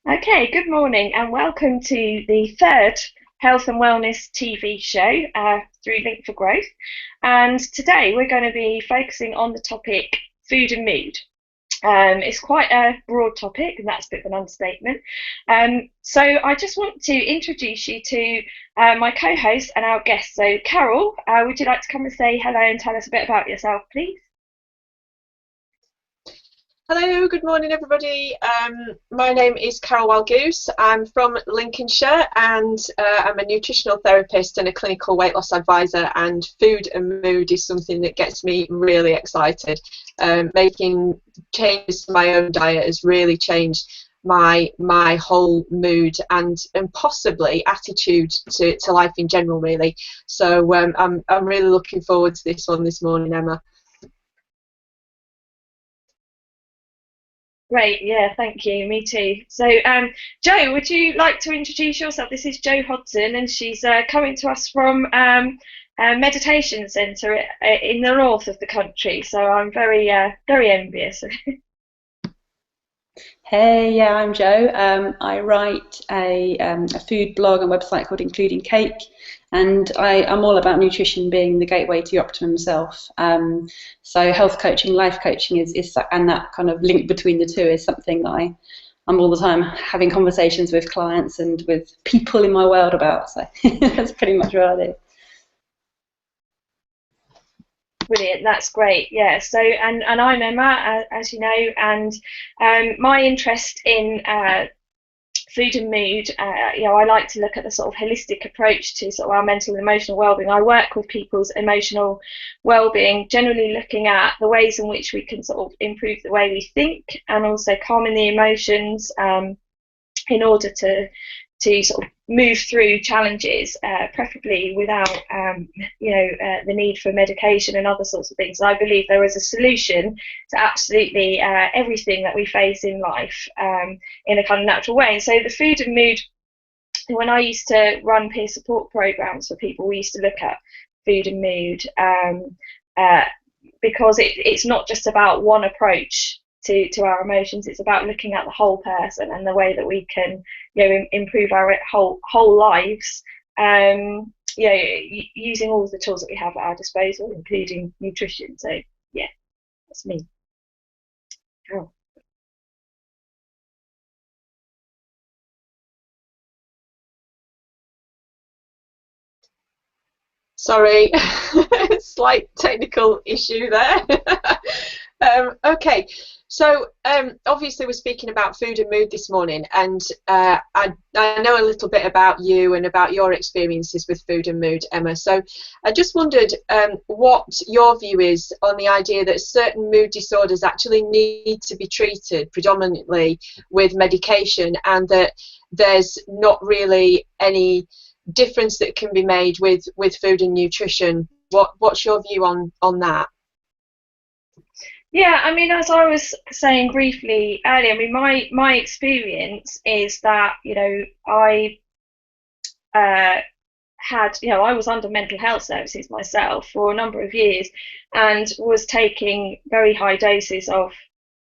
Okay, good morning and welcome to the third Health and Wellness TV show through Link for Growth. And today we're going to be focusing on the topic food and mood. It's quite a broad topic, and that's a bit of an understatement. So I just want to introduce you to my co-host and our guest. So Carol, would you like to come and say hello and tell us a bit about yourself, please? Hello, good morning everybody. My name is Carol Walgoose. I'm from Lincolnshire and I'm a nutritional therapist and a clinical weight loss advisor, and food and mood is something that gets me really excited. Making changes to my own diet has really changed my whole mood and possibly attitude to life in general, really. So I'm really looking forward to this one this morning, Emma. Great, yeah, thank you. Me too. So, Jo, would you like to introduce yourself? This is Jo Hodson, and she's coming to us from a meditation centre in the north of the country. So I'm very envious. Hey, yeah, I'm Jo. I write a food blog and website called Including Cake, and I'm all about nutrition being the gateway to your optimum self. So health coaching, life coaching and that kind of link between the two is something that I'm all the time having conversations with clients and with people in my world about. So that's pretty much what I do. Brilliant, that's great. Yeah. So, and I'm Emma, as you know, and my interest in food and mood, I like to look at the sort of holistic approach to sort of our mental and emotional well-being. I work with people's emotional well-being, generally looking at the ways in which we can sort of improve the way we think and also calming the emotions in order to sort of move through challenges, preferably without, the need for medication and other sorts of things. I believe there is a solution to absolutely everything that we face in life in a kind of natural way. And so the food and mood, when I used to run peer support programs for people, we used to look at food and mood uh, because it's not just about one approach to our emotions. It's about looking at the whole person and the way that we can, improve our whole lives. Using all of the tools that we have at our disposal, including nutrition. So yeah, that's me. Oh. Sorry, slight technical issue there. Okay, so obviously we're speaking about food and mood this morning, and I know a little bit about you and about your experiences with food and mood, Emma. So I just wondered what your view is on the idea that certain mood disorders actually need to be treated predominantly with medication, and that there's not really any difference that can be made with food and nutrition. What's your view on that? Yeah, I mean, as I was saying briefly earlier, I mean, my experience is that I uh, I was under mental health services myself for a number of years, and was taking very high doses of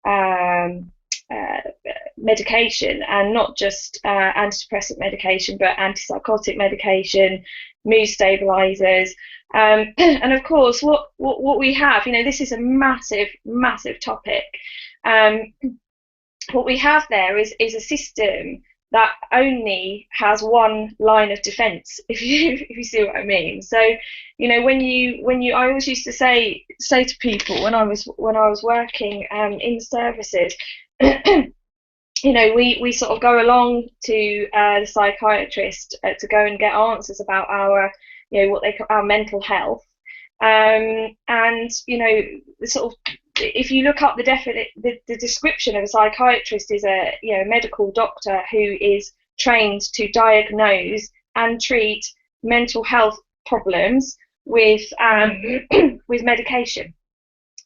um, uh, medication, and not just antidepressant medication, but antipsychotic medication, mood stabilizers. And of course, what we have, this is a massive topic. Um, what we have there is a system that only has one line of defense, if you see what I mean. So when you I always used to say to people when I was working in services, we sort of go along to the psychiatrist to go and get answers about our, what they call our mental health. And the sort of, if you look up the description of a psychiatrist is a medical doctor who is trained to diagnose and treat mental health problems with with medication.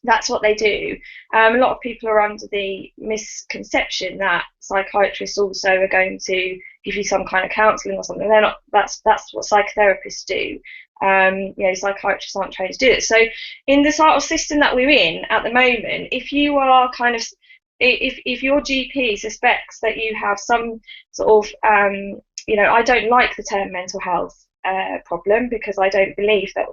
That's what they do. A lot of people are under the misconception that psychiatrists also are going to give you some kind of counselling or something. They're not. That's what psychotherapists do. Psychiatrists aren't trained to do it. So in the sort of system that we're in at the moment, if you are kind of if your GP suspects that you have some sort of, I don't like the term mental health problem, because I don't believe that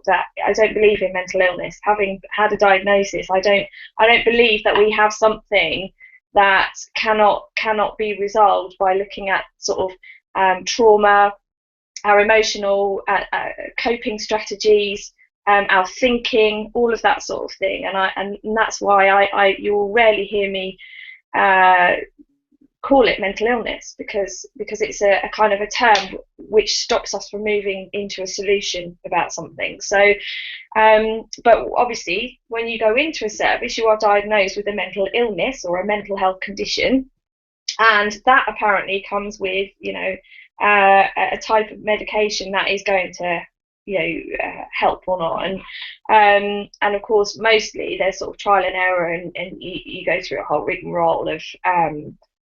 I don't believe in mental illness. Having had a diagnosis, I don't believe that we have something that cannot be resolved by looking at sort of trauma, our emotional coping strategies, our thinking, all of that sort of thing. And that's why you'll rarely hear me call it mental illness, because it's a kind of a term which stops us from moving into a solution about something. So, but obviously, when you go into a service, you are diagnosed with a mental illness or a mental health condition, and that apparently comes with, a type of medication that is going to, help or not. And of course, mostly there's sort of trial and error, and you go through a whole rigmarole of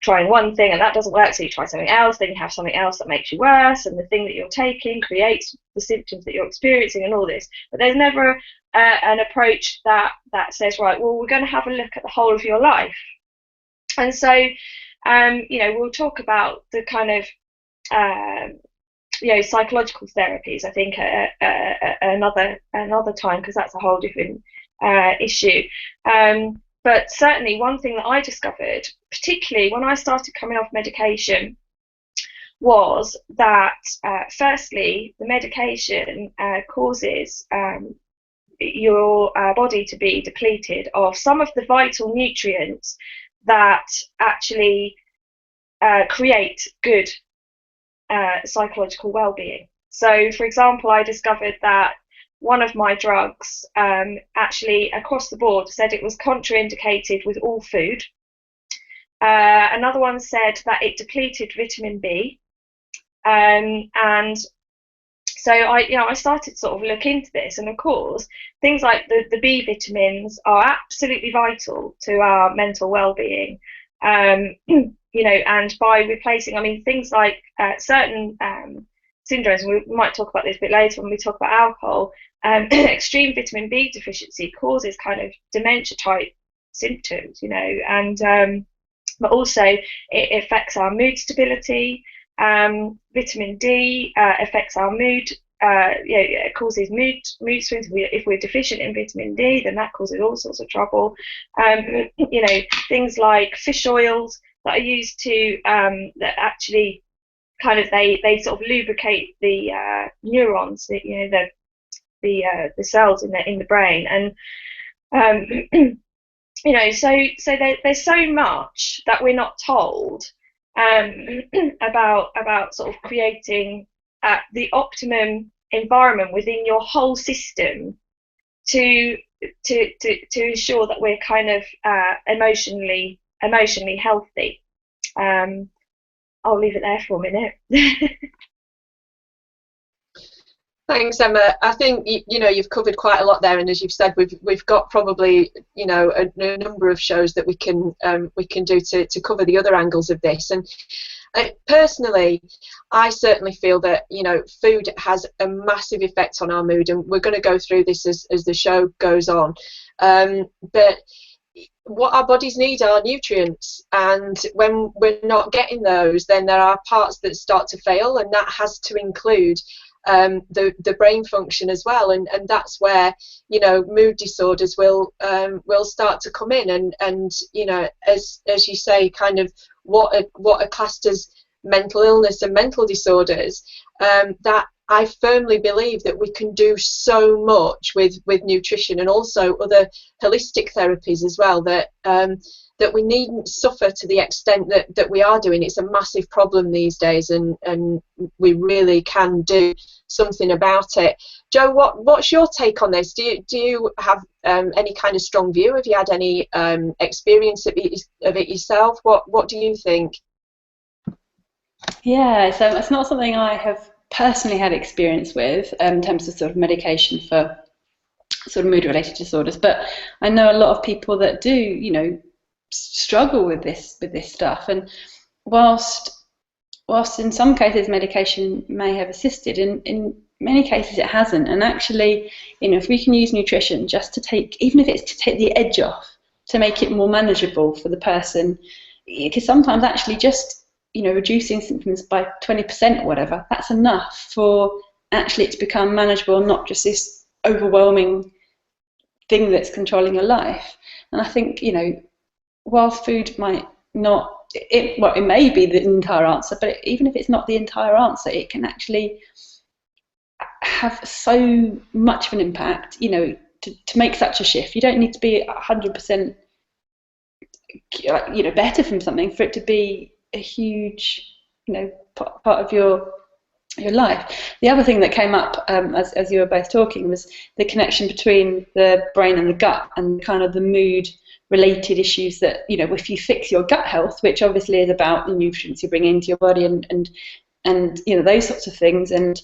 trying one thing and that doesn't work, so you try something else, then you have something else that makes you worse, and the thing that you're taking creates the symptoms that you're experiencing and all this. But there's never an approach that says, right, well, we're going to have a look at the whole of your life. And so, we'll talk about the kind of psychological therapies, I think, another time, because that's a whole different issue. But certainly one thing that I discovered, particularly when I started coming off medication, was that firstly, the medication causes your body to be depleted of some of the vital nutrients that actually create good psychological well-being. So, for example, I discovered that one of my drugs actually across the board said it was contraindicated with all food. Another one said that it depleted vitamin B, and so I started sort of look into this, and of course things like the B vitamins are absolutely vital to our mental well-being. And by replacing, things like certain syndromes, we might talk about this a bit later when we talk about alcohol, extreme vitamin B deficiency causes kind of dementia type symptoms, and but also it affects our mood stability. Vitamin D affects our mood. It causes mood swings. If we're deficient in vitamin D, then that causes all sorts of trouble. Things like fish oils that are used to that actually kind of they sort of lubricate the neurons, the cells in the brain, and so there's so much that we're not told about sort of creating the optimum environment within your whole system to ensure that we're kind of emotionally healthy. I'll leave it there for a minute. Thanks, Emma. I think you've covered quite a lot there, and as you've said, we've got probably a number of shows that we can do to cover the other angles of this. And personally, I certainly feel that food has a massive effect on our mood, and we're going to go through this as the show goes on. But what our bodies need are nutrients, and when we're not getting those, then there are parts that start to fail, and that has to include the brain function as well, and that's where mood disorders will start to come in, and as you say, kind of what are classed as mental illness and mental disorders, that I firmly believe that we can do so much with nutrition and also other holistic therapies as well, that we needn't suffer to the extent that we are doing. It's a massive problem these days, and we really can do something about it. Jo, what's your take on this? Do you have any kind of strong view? Have you had any experience of it yourself? What do you think? Yeah, so it's not something I have personally had experience with in terms of sort of medication for sort of mood-related disorders, but I know a lot of people that do, struggle with this stuff. And whilst in some cases medication may have assisted, in many cases it hasn't. And actually, if we can use nutrition just to take, even if it's to take the edge off to make it more manageable for the person. Because sometimes actually just, reducing symptoms by 20% or whatever, that's enough for actually it to become manageable, not just this overwhelming thing that's controlling your life. And I think, whilst food might not, it may be the entire answer, but even if it's not the entire answer, it can actually have so much of an impact, to make such a shift. You don't need to be 100%, better from something for it to be a huge, part of your life. The other thing that came up as you were both talking was the connection between the brain and the gut, and kind of the mood related issues that, if you fix your gut health, which obviously is about the nutrients you bring into your body and those sorts of things, and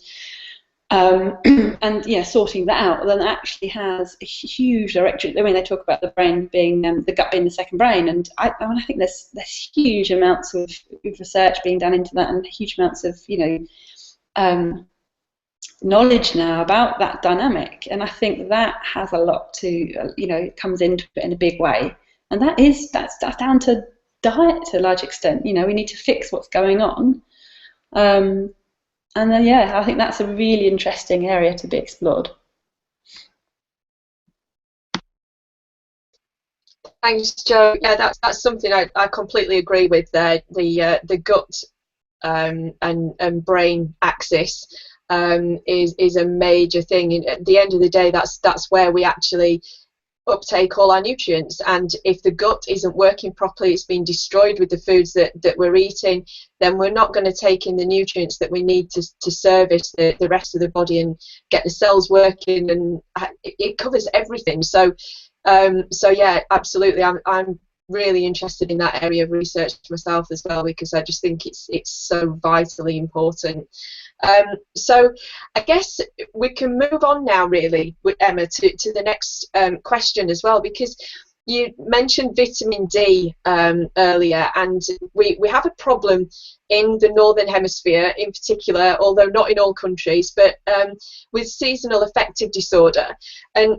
sorting that out, then that actually has a huge direction. I mean, they talk about the brain being the gut being the second brain, and I think there's huge amounts of research being done into that, and huge amounts of knowledge now about that dynamic, and I think that has a lot to comes into it in a big way, and that's down to diet to a large extent. We need to fix what's going on. And then, I think that's a really interesting area to be explored. Thanks, Jo. Yeah, that's something I completely agree with there. The gut and brain axis is a major thing. And at the end of the day, that's where we actually uptake all our nutrients, and if the gut isn't working properly, it's been destroyed with the foods that we're eating, then we're not going to take in the nutrients that we need to service the rest of the body and get the cells working, and it covers everything. So yeah, absolutely, I'm really interested in that area of research myself as well, because I just think it's so vitally important. So I guess we can move on now, really, with Emma, to the next question as well, because you mentioned vitamin D earlier, and we have a problem in the Northern Hemisphere in particular, although not in all countries, but with seasonal affective disorder. And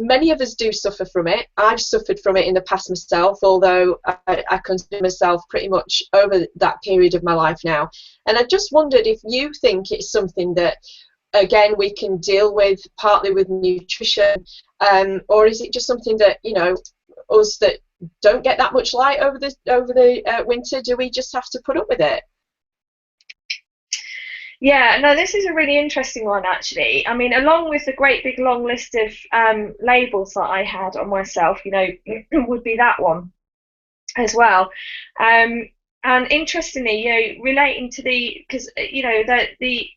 many of us do suffer from it. I've suffered from it in the past myself, although I consider myself pretty much over that period of my life now. And I just wondered if you think it's something that, again, we can deal with partly with nutrition, or is it just something that, us that don't get that much light over the winter, do we just have to put up with it? Yeah, no, this is a really interesting one, actually. I mean, along with the great big long list of labels that I had on myself, would be that one as well. And interestingly, relating to because the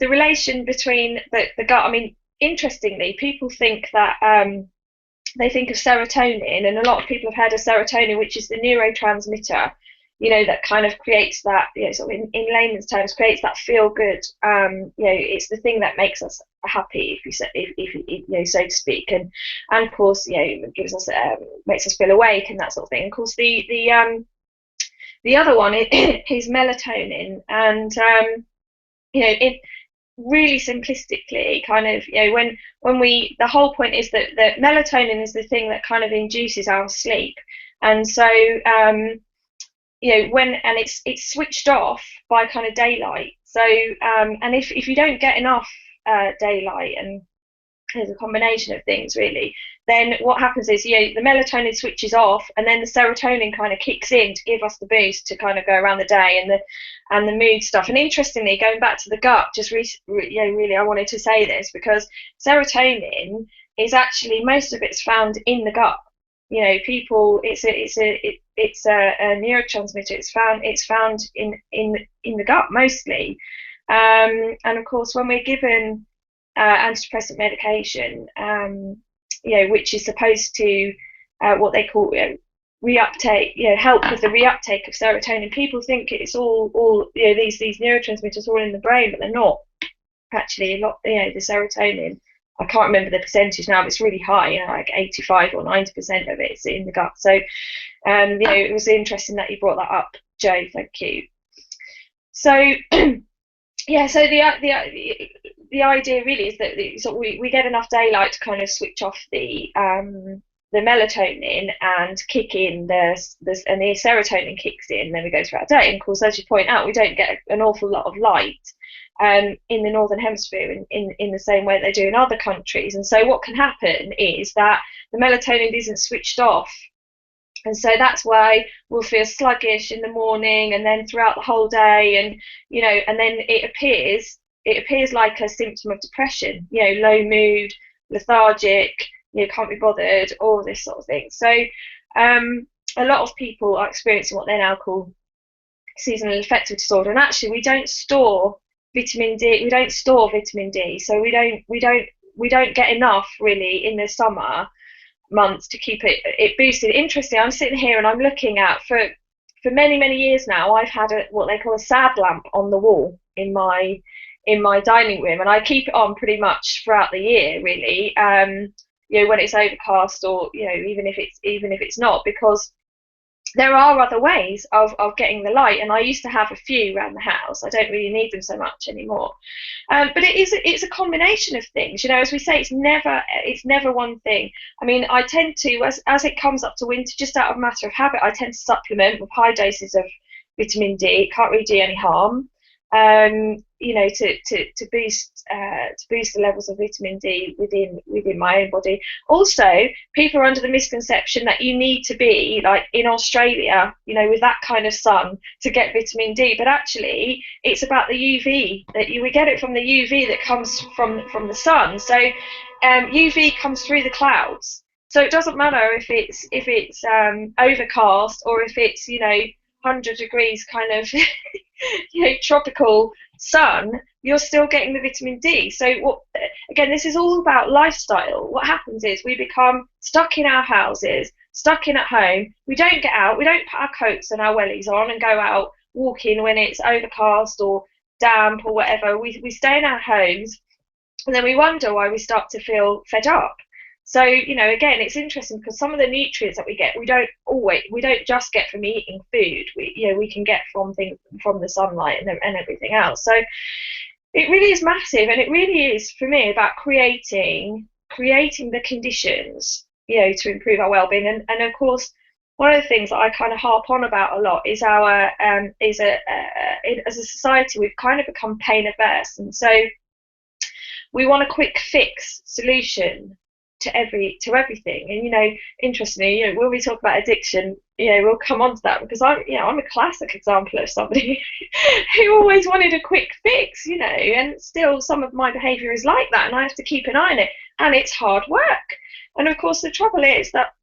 relation between the gut. I mean, interestingly, people think that they think of serotonin, and a lot of people have heard of serotonin, which is the neurotransmitter, that kind of creates that, sort of in layman's terms, creates that feel good. It's the thing that makes us happy, if so to speak, and of course, gives us makes us feel awake and that sort of thing. Of course, the other one is melatonin, and it really simplistically, kind of, when the whole point is that melatonin is the thing that kind of induces our sleep, and so and it's switched off by kind of daylight. So and if you don't get enough daylight, and there's a combination of things really, then what happens is the melatonin switches off, and then the serotonin kind of kicks in to give us the boost to kind of go around the day, and the mood stuff. And interestingly, going back to the gut, just really I wanted to say this, because serotonin is actually, most of it's found in the gut. People, it's a neurotransmitter. It's found in the gut mostly, and of course, when we're given antidepressant medication, which is supposed to what they call reuptake, help with the reuptake of serotonin. People think it's all these neurotransmitters all in the brain, but they're not. Actually, a lot, the serotonin, I can't remember the percentage now, but it's really high, like 85 or 90% of it's in the gut. So, it was interesting that you brought that up, Jo. Thank you. So, yeah. So the idea really is that we get enough daylight to kind of switch off the melatonin and kick in and the serotonin kicks in, then we go throughout the day. And of course, as you point out, we don't get an awful lot of light in the northern hemisphere in the same way they do in other countries. And so what can happen is that the melatonin isn't switched off, and so that's why we'll feel sluggish in the morning and then throughout the whole day, and and then it appears like a symptom of depression, low mood, lethargic, can't be bothered, all this sort of thing. So a lot of people are experiencing what they now call seasonal affective disorder, and actually we don't store vitamin D. We don't store vitamin D, so we don't get enough really in the summer months to keep it boosted. Interesting. I'm sitting here and I'm looking at for many years now. I've had what they call a sad lamp on the wall in my dining room, and I keep it on pretty much throughout the year, really. When it's overcast, or even if it's not, because there are other ways of getting the light, and I used to have a few around the house. I don't really need them so much anymore. But it's a combination of things. As we say, it's never one thing. I mean, I tend to, as it comes up to winter, just out of a matter of habit, I tend to supplement with high doses of vitamin D. It can't really do any harm. To boost the levels of vitamin D within my own body. Also, people are under the misconception that you need to be like in Australia, with that kind of sun to get vitamin D. But actually, it's about the UV we get it from the UV that comes from the sun. So UV comes through the clouds. So it doesn't matter if it's overcast or if it's 100 degrees kind of tropical sun, you're still getting the vitamin D. So again, this is all about lifestyle. What happens is we become stuck in our houses, stuck in at home. We don't get out. We don't put our coats and our wellies on and go out walking when it's overcast or damp or whatever. We stay in our homes, and then we wonder why we start to feel fed up. So, again, it's interesting because some of the nutrients that we get, we don't just get from eating food. We can get from things, from the sunlight and everything else. So it really is massive, and it really is, for me, about creating the conditions, to improve our well-being. And of course, one of the things that I kind of harp on about a lot is as a society, we've kind of become pain averse, and so we want a quick fix solution to everything. And interestingly, when we talk about addiction, we'll come on to that, because I'm a classic example of somebody who always wanted a quick fix, and still some of my behaviour is like that, and I have to keep an eye on it, and it's hard work. And of course, the trouble is that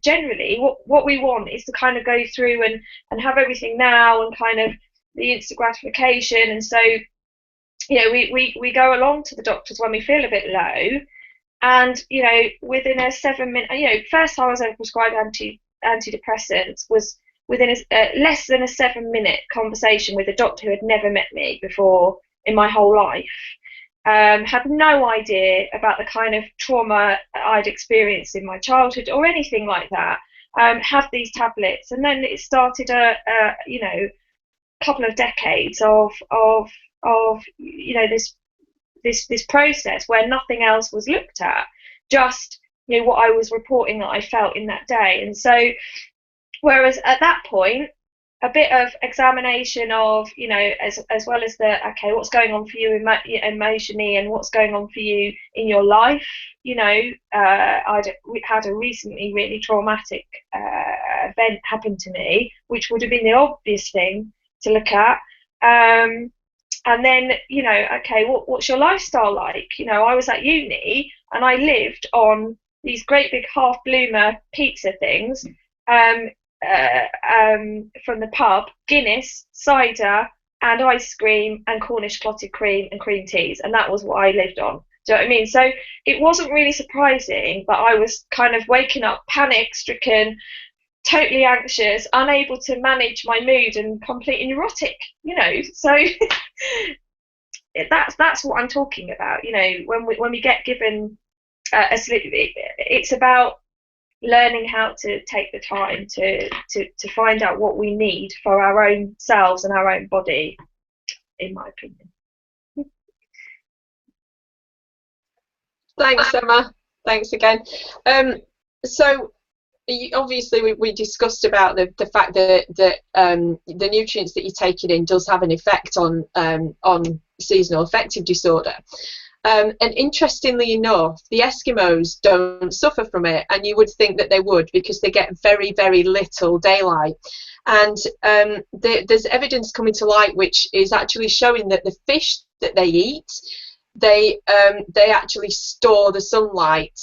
generally what we want is to kind of go through and have everything now, and kind of the instant gratification. And so we go along to the doctors when we feel a bit low. And within a 7-minute, first time I was ever prescribed antidepressants was within less than a 7-minute conversation with a doctor who had never met me before in my whole life. Had no idea about the kind of trauma I'd experienced in my childhood or anything like that. Had these tablets, and then it started a couple of decades of this process where nothing else was looked at, just what I was reporting that I felt in that day. And so, whereas at that point, a bit of examination of as well as what's going on for you emotionally, and what's going on for you in your life. I had a recently really traumatic event happen to me, which would have been the obvious thing to look at. And then, what's your lifestyle like? I was at uni and I lived on these great big half bloomer pizza things from the pub, Guinness, cider and ice cream and Cornish clotted cream and cream teas. And that was what I lived on. Do you know what I mean? So it wasn't really surprising that I was kind of waking up panic stricken, totally anxious, unable to manage my mood, and completely neurotic. So that's what I'm talking about. When we get given a sleep, it's about learning how to take the time to find out what we need for our own selves and our own body, in my opinion. Thanks, Emma. Thanks again. So obviously we discussed about the fact that the nutrients that you're taking in does have an effect on seasonal affective disorder. And interestingly enough, the Eskimos don't suffer from it, and you would think that they would, because they get very, very little daylight. And there's evidence coming to light which is actually showing that the fish that they eat, they actually store the sunlight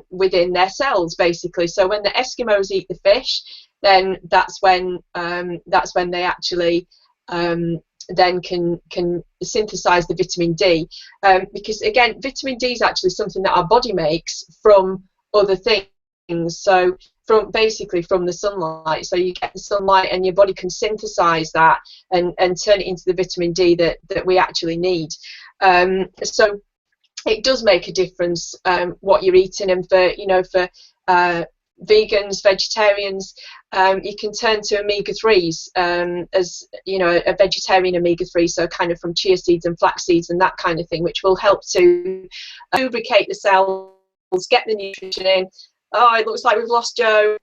within their cells, basically. So when the Eskimos eat the fish, then that's when they actually then can synthesize the vitamin D, because again, vitamin D is actually something that our body makes from other things. So basically from the sunlight. So you get the sunlight and your body can synthesize that and turn it into the vitamin D that we actually need. So it does make a difference what you're eating. And for vegans, vegetarians, you can turn to omega-3s as a vegetarian omega-3, so kind of from chia seeds and flax seeds and that kind of thing, which will help to lubricate the cells, get the nutrition in. Oh, it looks like we've lost Joe.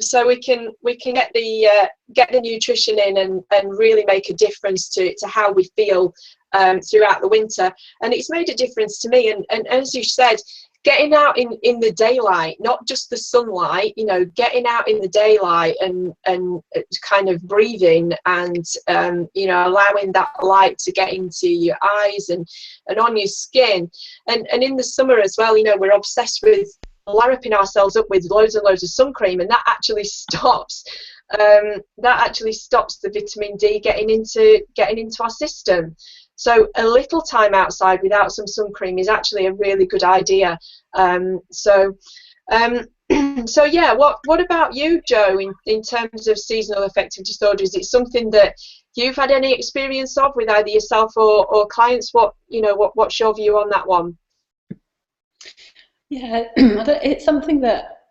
So we can get the nutrition in and really make a difference to how we feel throughout the winter. And it's made a difference to me. And as you said, getting out in the daylight, not just the sunlight, getting out in the daylight and kind of breathing and allowing that light to get into your eyes and on your skin. And in the summer as well, we're obsessed with larruping ourselves up with loads and loads of sun cream, and that actually stops the vitamin D getting into our system. So a little time outside without some sun cream is actually a really good idea. So yeah, what about you, Joe, in terms of seasonal affective disorder? Is it something that you've had any experience of with either yourself or clients? What's your view on that one? Yeah, it's something that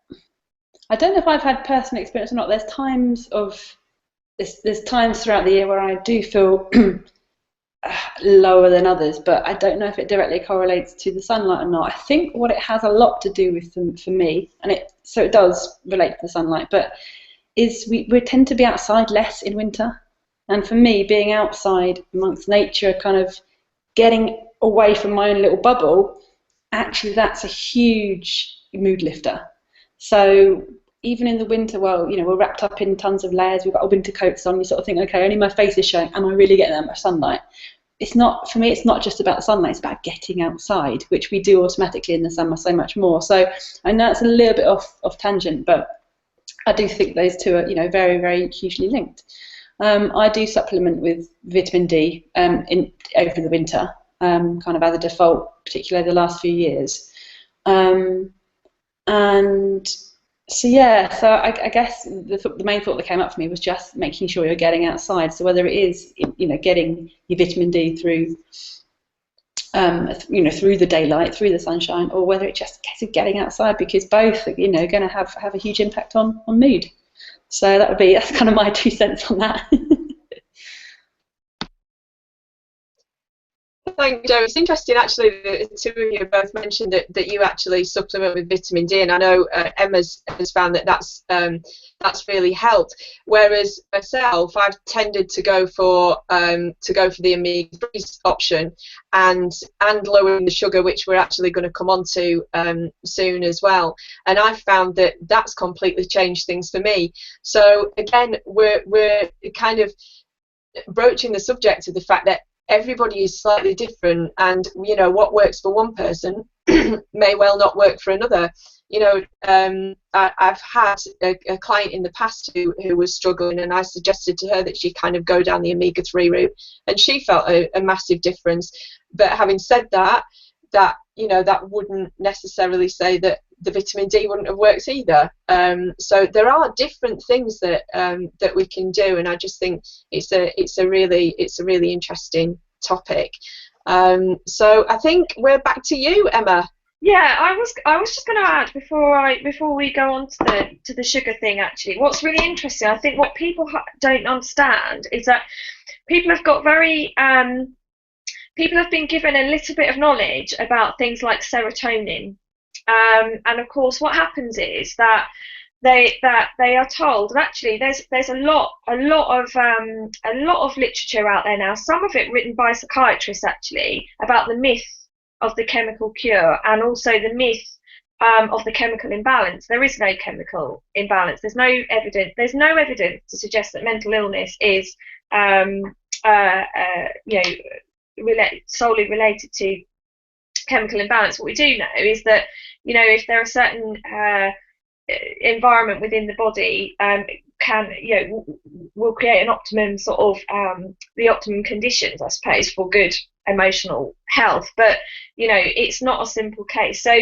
I don't know if I've had personal experience or not. There's times throughout the year where I do feel lower than others, but I don't know if it directly correlates to the sunlight or not. I think what it has a lot to do with for me, and it does relate to the sunlight, but is we tend to be outside less in winter. And for me, being outside amongst nature, kind of getting away from my own little bubble, actually that's a huge mood lifter. So even in the winter, we're wrapped up in tons of layers, we've got our winter coats on, you sort of think, okay, only my face is showing, am I really getting that much sunlight? For me, it's not just about the sunlight, it's about getting outside, which we do automatically in the summer so much more. So I know it's a little bit off tangent, but I do think those two are, very, very hugely linked. I do supplement with vitamin D over the winter, kind of as a default, particularly the last few years. And so I guess the main thought that came up for me was just making sure you're getting outside. So whether it is getting your vitamin D through through the daylight, through the sunshine, or whether it just gets getting outside, because both are going to have a huge impact on mood. So that's kind of my 2 cents on that. Thank you, Joe. It's interesting actually that the two of you both mentioned that you actually supplement with vitamin D, and I know Emma has found that's really helped. Whereas myself, I've tended to go for the omega-3 option and lowering the sugar, which we're actually going to come on to soon as well. And I've found that that's completely changed things for me. So again, we're kind of broaching the subject of the fact that everybody is slightly different, and what works for one person may well not work for another. I've had a client in the past who was struggling, and I suggested to her that she kind of go down the omega-3 route, and she felt a massive difference. But having said that wouldn't necessarily say that the vitamin D wouldn't have worked either. So there are different things that we can do, and I just think it's a really interesting topic. So I think we're back to you, Emma. Yeah, I was just going to add before we go on to the sugar thing. Actually, what's really interesting, I think, what people don't understand is that people have got people have been given a little bit of knowledge about things like serotonin And of course, what happens is that they are told, and actually there's a lot of literature out there now, some of it written by psychiatrists actually, about the myth of the chemical cure, and also the myth of the chemical imbalance. There is no chemical imbalance. There's no evidence to suggest that mental illness is solely related to chemical imbalance. What we do know is that, if there are certain environment within the body will create an optimum sort of the optimum conditions, I suppose, for good emotional health. But it's not a simple case. So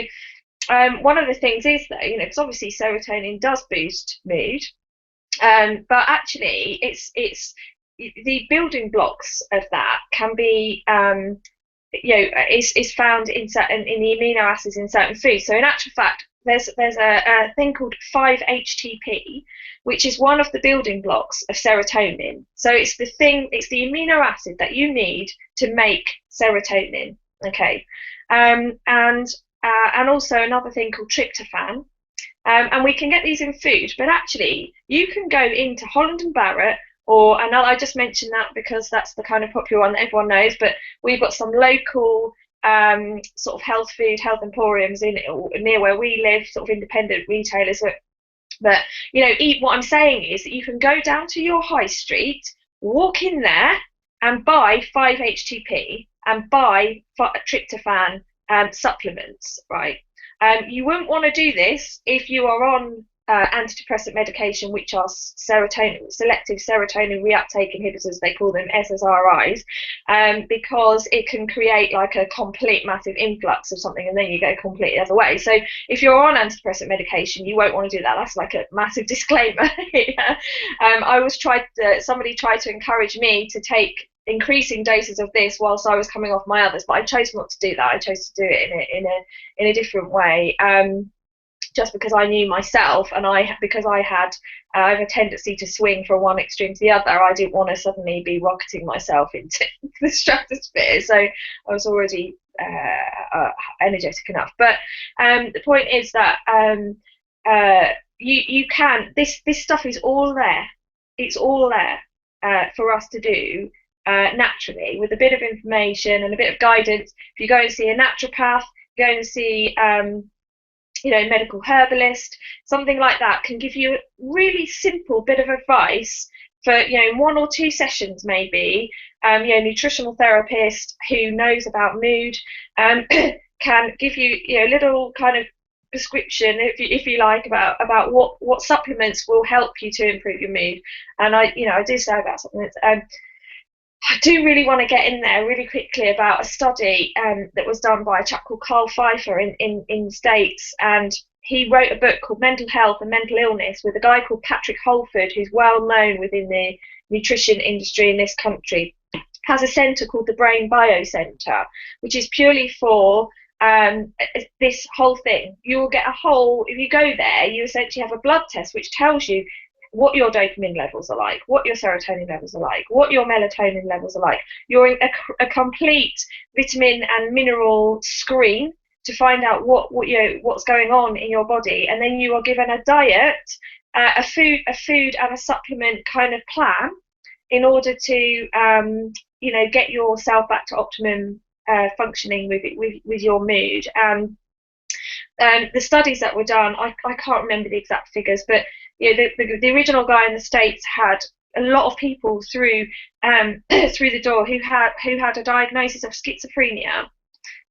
one of the things is, though, because obviously serotonin does boost mood, but actually it's the building blocks of that can be is found in the amino acids in certain foods. So in actual fact, there's a thing called 5-HTP, which is one of the building blocks of serotonin. So it's the amino acid that you need to make serotonin. Okay, and also another thing called tryptophan. And we can get these in food, but actually you can go into Holland and Barrett, and I just mentioned that because that's the kind of popular one that everyone knows, but we've got some local sort of health emporiums near where we live, sort of independent retailers. But what I'm saying is that you can go down to your high street, walk in there and buy 5-HTP and buy tryptophan supplements, right? You wouldn't want to do this if you are on antidepressant medication, which are selective serotonin reuptake inhibitors, they call them SSRIs, because it can create like a complete massive influx of something and then you go completely the other way. So if you're on antidepressant medication, you won't want to do that. That's like a massive disclaimer here. Somebody tried to encourage me to take increasing doses of this whilst I was coming off my others, but I chose not to do that. I chose to do it in a different way. Just because I knew myself, and because I have a tendency to swing from one extreme to the other, I didn't want to suddenly be rocketing myself into the stratosphere. So I was already energetic enough. But the point is that you can. This stuff is all there. It's all there for us to do naturally, with a bit of information and a bit of guidance. If you go and see a naturopath, go and see medical herbalist, something like that can give you a really simple bit of advice for, 1 or 2 sessions maybe. Nutritional therapist who knows about mood can give you, a little kind of prescription, if you like, about what supplements will help you to improve your mood. And I do say about supplements. I do really want to get in there really quickly about a study that was done by a chap called Carl Pfeiffer in the States, and he wrote a book called Mental Health and Mental Illness with a guy called Patrick Holford, who's well known within the nutrition industry in this country. Has a centre called the Brain Bio Centre, which is purely for this whole thing. You will get if you go there, you essentially have a blood test which tells you what your dopamine levels are like, what your serotonin levels are like, what your melatonin levels are like. You're in a complete vitamin and mineral screen to find out what's going on in your body, and then you are given a diet, a food and a supplement kind of plan in order to get yourself back to optimum functioning with your mood. The studies that were done, I can't remember the exact figures, but the original guy in the States had a lot of people through the door who had a diagnosis of schizophrenia,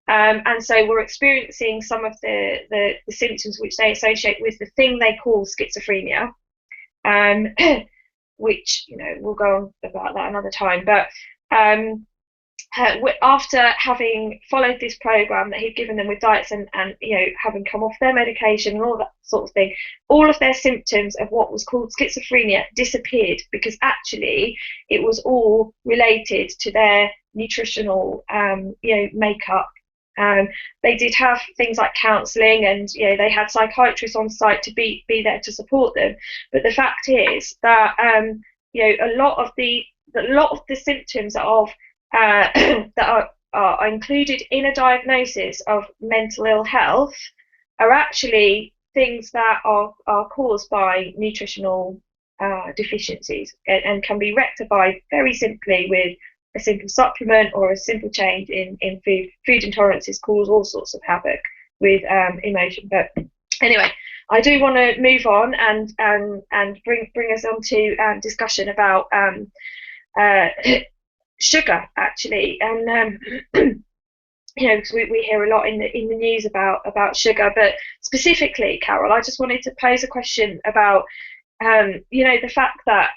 and so were experiencing some of the symptoms which they associate with the thing they call schizophrenia, which we'll go on about that another time. But after having followed this program that he'd given them with diets and having come off their medication and all that sort of thing, all of their symptoms of what was called schizophrenia disappeared, because actually it was all related to their nutritional makeup. They did have things like counselling, and they had psychiatrists on site to be there to support them. But the fact is that a lot of the symptoms of that are included in a diagnosis of mental ill health are actually things that are caused by nutritional deficiencies, and can be rectified very simply with a simple supplement or a simple change in food. Food intolerances cause all sorts of havoc with emotion. But anyway, I do want to move on and bring us on to discussion about sugar, actually. And you know, because we hear a lot in the news about sugar, but specifically, Carol, I just wanted to pose a question about you know, the fact that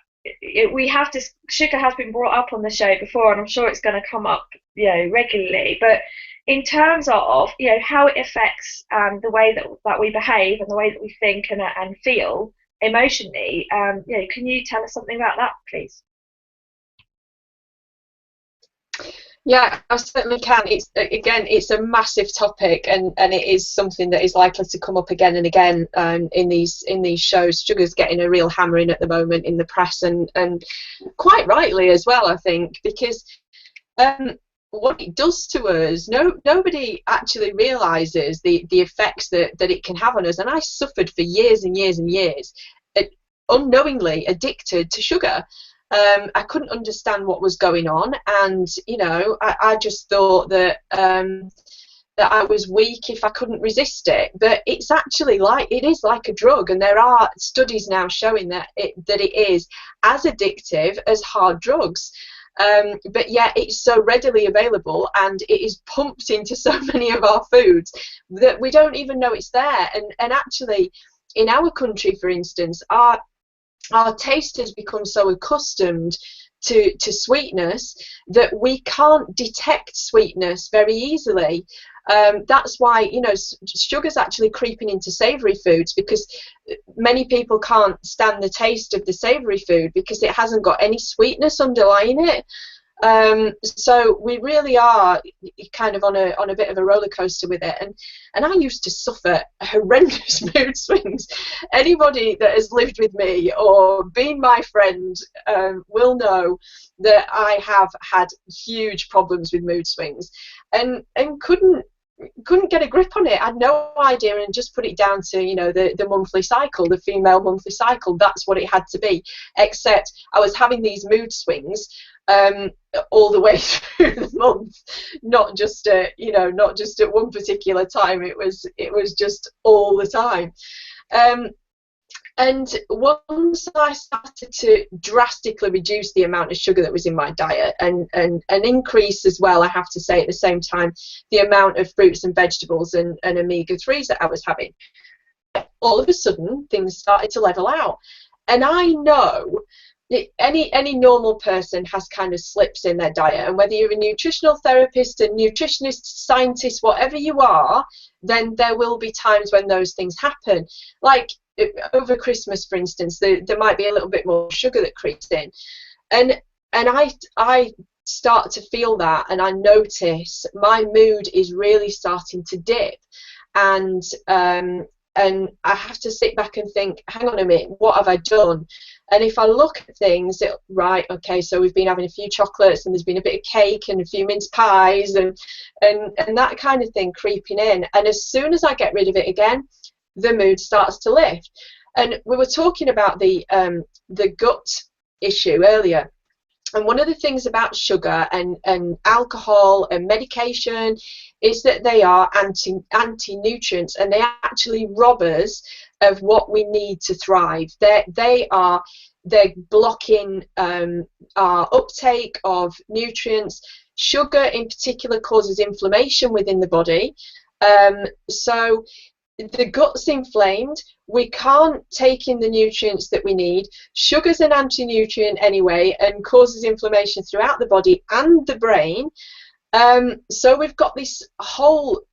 we have to, sugar has been brought up on the show before, and I'm sure it's going to come up, you know, regularly. But in terms of, you know, how it affects the way that we behave and the way that we think and feel emotionally, you know, can you tell us something about that, please? Yeah, I certainly can. It's a massive topic, and it is something that is likely to come up again and again in these shows. Sugar's getting a real hammering at the moment in the press, and quite rightly as well, I think, because what it does to us, nobody actually realises the effects that it can have on us. And I suffered for years and years and years, unknowingly addicted to sugar. I couldn't understand what was going on, and you know, I just thought that that I was weak if I couldn't resist it. But it's actually it is like a drug, and there are studies now showing that it is as addictive as hard drugs. But yet it's so readily available, and it is pumped into so many of our foods that we don't even know it's there. And actually, in our country, for instance, our taste has become so accustomed to sweetness that we can't detect sweetness very easily. That's why, you know, sugar's actually creeping into savoury foods, because many people can't stand the taste of the savoury food because it hasn't got any sweetness underlying it. So we really are kind of on a bit of a roller coaster with it, and I used to suffer horrendous mood swings. Anybody that has lived with me or been my friend will know that I have had huge problems with mood swings, and couldn't get a grip on it. I had no idea, and just put it down to, you know, the monthly cycle, the female monthly cycle. That's what it had to be, except I was having these mood swings all the way through the month, not just you know, not just at one particular time. It was just all the time. And once I started to drastically reduce the amount of sugar that was in my diet, and increase as well, I have to say, at the same time, the amount of fruits and vegetables and omega-3s that I was having, all of a sudden things started to level out. And I know any normal person has kind of slips in their diet, and whether you're a nutritional therapist, a nutritionist, scientist, whatever you are, then there will be times when those things happen. Like over Christmas, for instance, there might be a little bit more sugar that creeps in, and I start to feel that, and I notice my mood is really starting to dip, and I have to sit back and think, hang on a minute, what have I done? And if I look at things, right, okay, so we've been having a few chocolates, and there's been a bit of cake and a few mince pies, and that kind of thing creeping in. And as soon as I get rid of it again, the mood starts to lift. And we were talking about the gut issue earlier. And one of the things about sugar and alcohol and medication is that they are anti-nutrients, and they actually rob us of what we need to thrive. They're blocking our uptake of nutrients. Sugar in particular causes inflammation within the body. So the gut's inflamed, we can't take in the nutrients that we need. Sugar's an anti-nutrient anyway, and causes inflammation throughout the body and the brain. So we've got this whole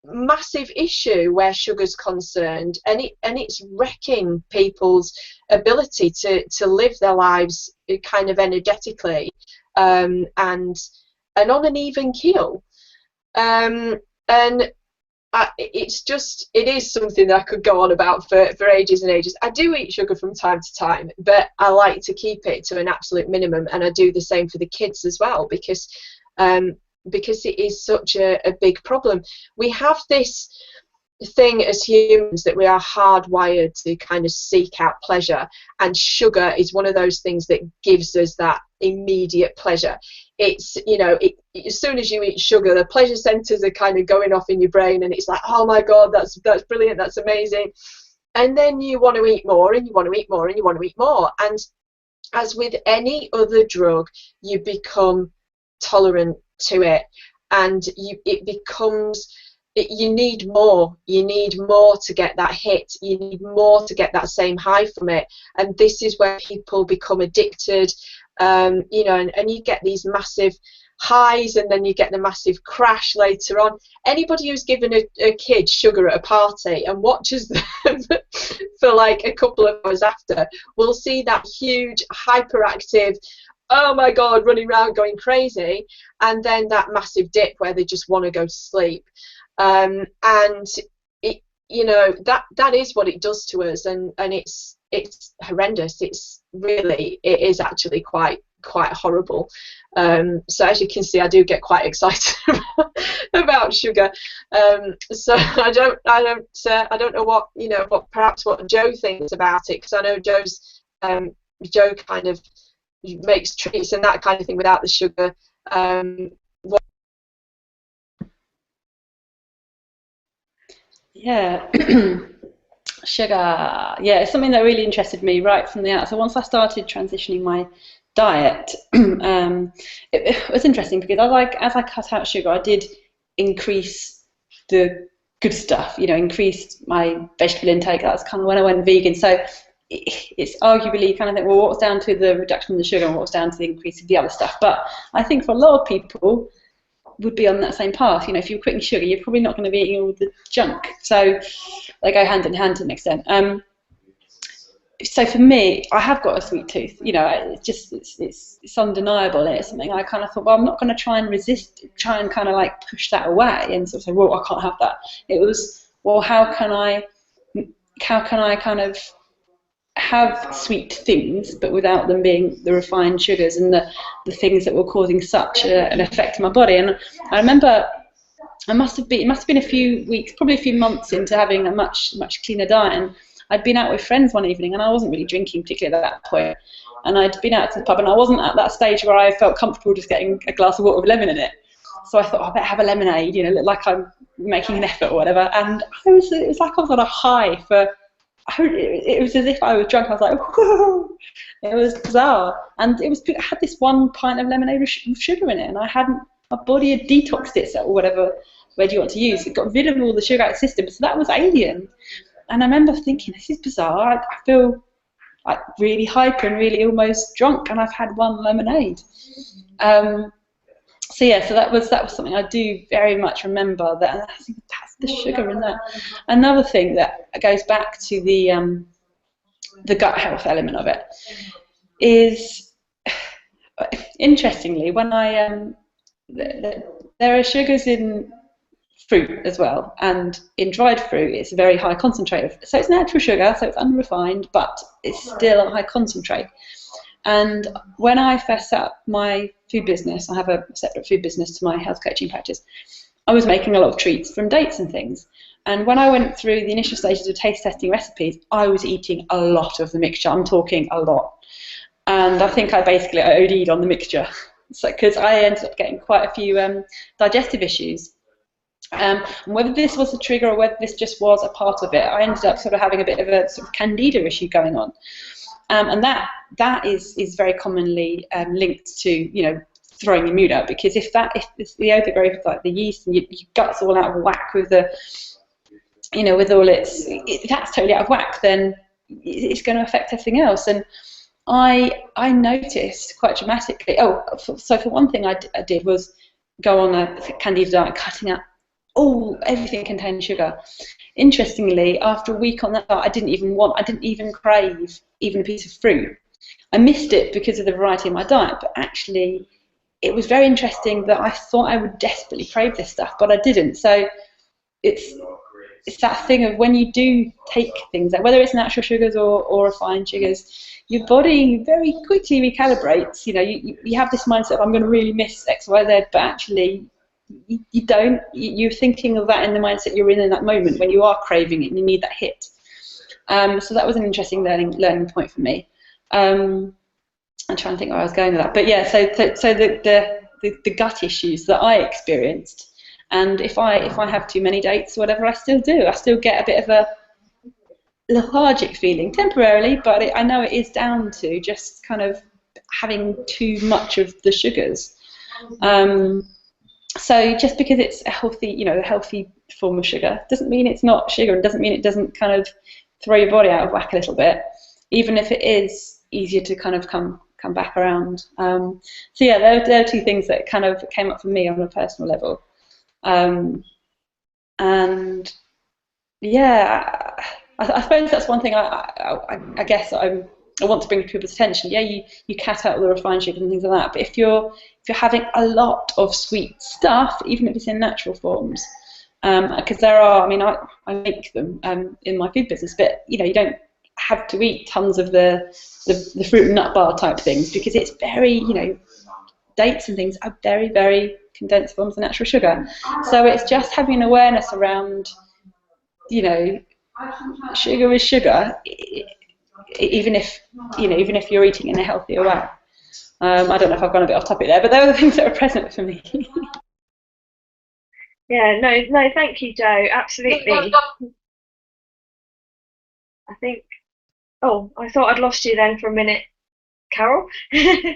massive issue where sugar's concerned, and it's wrecking people's ability to live their lives kind of energetically, and on an even keel. And it is something that I could go on about for ages and ages. I do eat sugar from time to time, but I like to keep it to an absolute minimum, and I do the same for the kids as well, because it is such a big problem. We have this thing as humans that we are hardwired to kind of seek out pleasure, and sugar is one of those things that gives us that immediate pleasure. It's, you know, as soon as you eat sugar, the pleasure centers are kind of going off in your brain, and it's like, oh my god, that's brilliant, that's amazing. And then you want to eat more, and you want to eat more, and you want to eat more. And as with any other drug, you become tolerant to it, and it becomes, you need more. You need more to get that hit. You need more to get that same high from it. And this is where people become addicted, you know, and you get these massive highs, and then you get the massive crash later on. Anybody who's given a kid sugar at a party and watches them for like a couple of hours after will see that huge hyperactive, oh my god, running around going crazy, and then that massive dip where they just want to go to sleep. And it, you know, that is what it does to us, and it's horrendous. It's really, it is actually quite horrible. So as you can see, I do get quite excited about sugar. So I don't know what, you know, perhaps what Joe thinks about it, because I know Joe kind of makes treats and that kind of thing without the sugar. Yeah, sugar. Yeah, it's something that really interested me right from the outset. So once I started transitioning my diet, it was interesting because as I cut out sugar, I did increase the good stuff. You know, increased my vegetable intake. That's kind of when I went vegan. So it's arguably kind of think, well, what's down to the reduction in the sugar and what's down to the increase of the other stuff? But I think for a lot of people would be on that same path. You know, if you're quitting sugar, you're probably not going to be eating all the junk. So they go hand in hand to an extent. So for me, I have got a sweet tooth. You know, it's undeniable. And it's something I kind of thought, well, I'm not going to try and kind of like push that away and sort of say, well, I can't have that. It was, well, how can I kind of have sweet things, but without them being the refined sugars and the things that were causing such an effect in my body. And I remember it must have been a few weeks, probably a few months into having a much cleaner diet, and I'd been out with friends one evening, and I wasn't really drinking particularly at that point, and I'd been out to the pub, and I wasn't at that stage where I felt comfortable just getting a glass of water with lemon in it. So I thought, I better have a lemonade, you know, look like I'm making an effort or whatever. And it was like I was on a high for, it was as if I was drunk. I was like, whoa. It was bizarre. And it had this 1 pint of lemonade with sugar in it, and my body had detoxed it, or whatever word you want to use. It got rid of all the sugar out of the system, so that was alien. And I remember thinking, this is bizarre. I feel like really hyper and really almost drunk, and I've had one lemonade. So yeah, so that was something I do very much remember. That, and I think that's the sugar in that. Another thing that goes back to the gut health element of it is, interestingly, when there are sugars in fruit as well, and in dried fruit it's a very high concentrate. So it's natural sugar, so it's unrefined, but it's still a high concentrate. And when I first set up my food business, I have a separate food business to my health coaching practice, I was making a lot of treats from dates and things. And when I went through the initial stages of taste testing recipes, I was eating a lot of the mixture. I'm talking a lot. And I think I basically OD'd on the mixture, because I ended up getting quite a few digestive issues. And whether this was a trigger or whether this just was a part of it, I ended up sort of having a bit of a sort of candida issue going on. And that is very commonly linked to, you know, throwing your mood out, because if the overgrowth of like the yeast and your gut's all out of whack with the, you know, with all that's totally out of whack, then it's going to affect everything else. And I noticed quite dramatically. So for one thing I did was go on a candida diet, cutting out everything containing sugar. Interestingly, after a week on that diet, I didn't even crave even a piece of fruit. I missed it because of the variety of my diet, but actually it was very interesting that I thought I would desperately crave this stuff, but I didn't. So it's that thing of when you do take things, like whether it's natural sugars or refined sugars, your body very quickly recalibrates. You know, you have this mindset of, I'm going to really miss X, Y, Z, but actually you don't. You're thinking of that in the mindset you're in that moment when you are craving it and you need that hit. So that was an interesting learning point for me. I'm trying to think where I was going with that, but yeah. So the gut issues that I experienced, and if I have too many dates or whatever, I still do. I still get a bit of a lethargic feeling temporarily, but I know it is down to just kind of having too much of the sugars. So just because it's a healthy, a healthy form of sugar doesn't mean it's not sugar, and doesn't mean it doesn't kind of throw your body out of whack a little bit, even if it is easier to kind of come back around. So yeah, there are two things that kind of came up for me on a personal level, and yeah, I suppose that's one thing I guess I want to bring to people's attention. Yeah, you cut out all the refined sugars and things like that, but if you're having a lot of sweet stuff, even if it's in natural forms, because there are, I mean, I make them in my food business, but you don't have to eat tons of the fruit and nut bar type things, because it's very, dates and things are very, very condensed forms of natural sugar. So it's just having an awareness around, sugar is sugar, even if you're eating in a healthier way. I don't know if I've gone a bit off topic there, but those are the things that are present for me. Yeah, no, thank you, Jo. Absolutely. I think. Oh, I thought I'd lost you then for a minute, Carol. Yeah,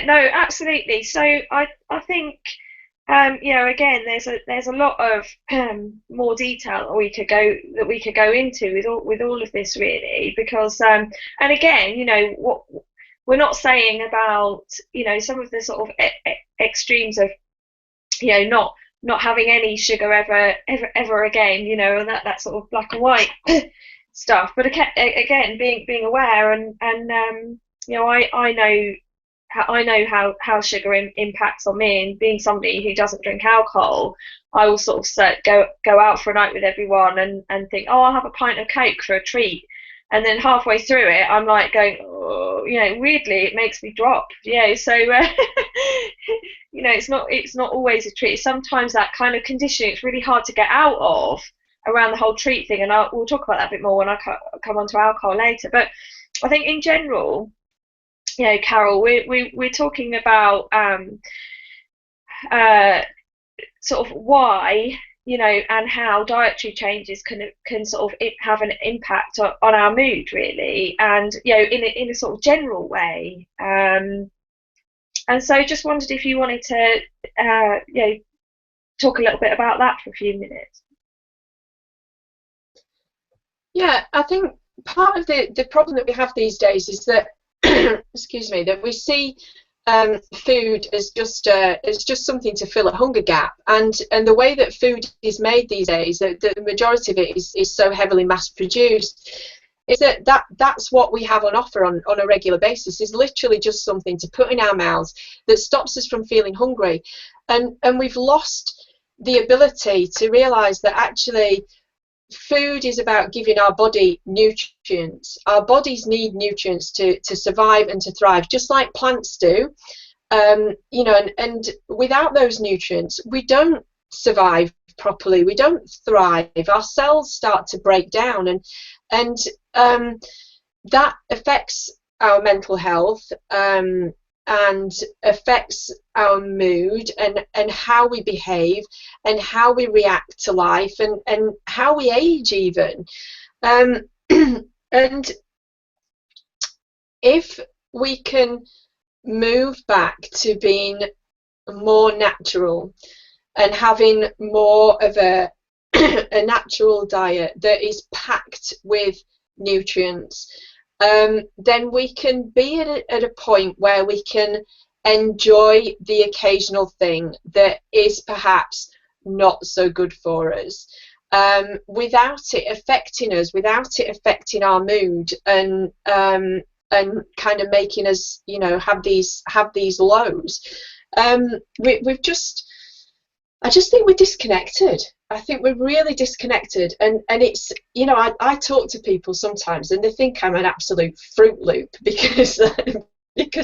no, absolutely. So I think. Again, there's a lot of more detail we could go into with all of this, really, because and again, what we're not saying about some of the sort of extremes of not having any sugar ever again, and that sort of black and white stuff, but again, being aware and I know how sugar impacts on me, and being somebody who doesn't drink alcohol, I will sort of go out for a night with everyone and think, oh, I'll have a pint of Coke for a treat, and then halfway through it, I'm like going, oh, weirdly it makes me drop, so it's not always a treat. Sometimes that kind of conditioning, it's really hard to get out of around the whole treat thing, and we'll talk about that a bit more when I come on to alcohol later. But I think in general, Carol, we're talking about sort of why, and how dietary changes can sort of have an impact on our mood, really, and in a sort of general way. And so just wondered if you wanted to talk a little bit about that for a few minutes. Yeah, I think part of the problem that we have these days is that excuse me, that we see food as just something to fill a hunger gap, and the way that food is made these days, the majority of it is so heavily mass produced, is that's what we have on offer on a regular basis, is literally just something to put in our mouths that stops us from feeling hungry, and we've lost the ability to realize that actually food is about giving our body nutrients. Our bodies need nutrients to survive and to thrive, just like plants do. And without those nutrients, we don't survive properly. We don't thrive. Our cells start to break down, and that affects our mental health. And affects our mood and how we behave and how we react to life and how we age even. And if we can move back to being more natural and having more of a natural diet that is packed with nutrients, then we can be at a point where we can enjoy the occasional thing that is perhaps not so good for us, without it affecting us, without it affecting our mood, and kind of making us, have these lows. I just think we're disconnected. I think we're really disconnected, and it's, I talk to people sometimes and they think I'm an absolute Fruit Loop because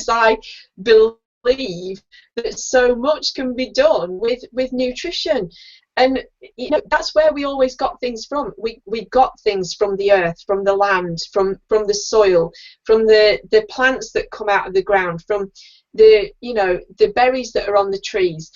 I believe believe that so much can be done with nutrition. And you know, that's where we always got things from. We got things from the earth, from the land, from the soil, from the plants that come out of the ground, from the, you know, the berries that are on the trees.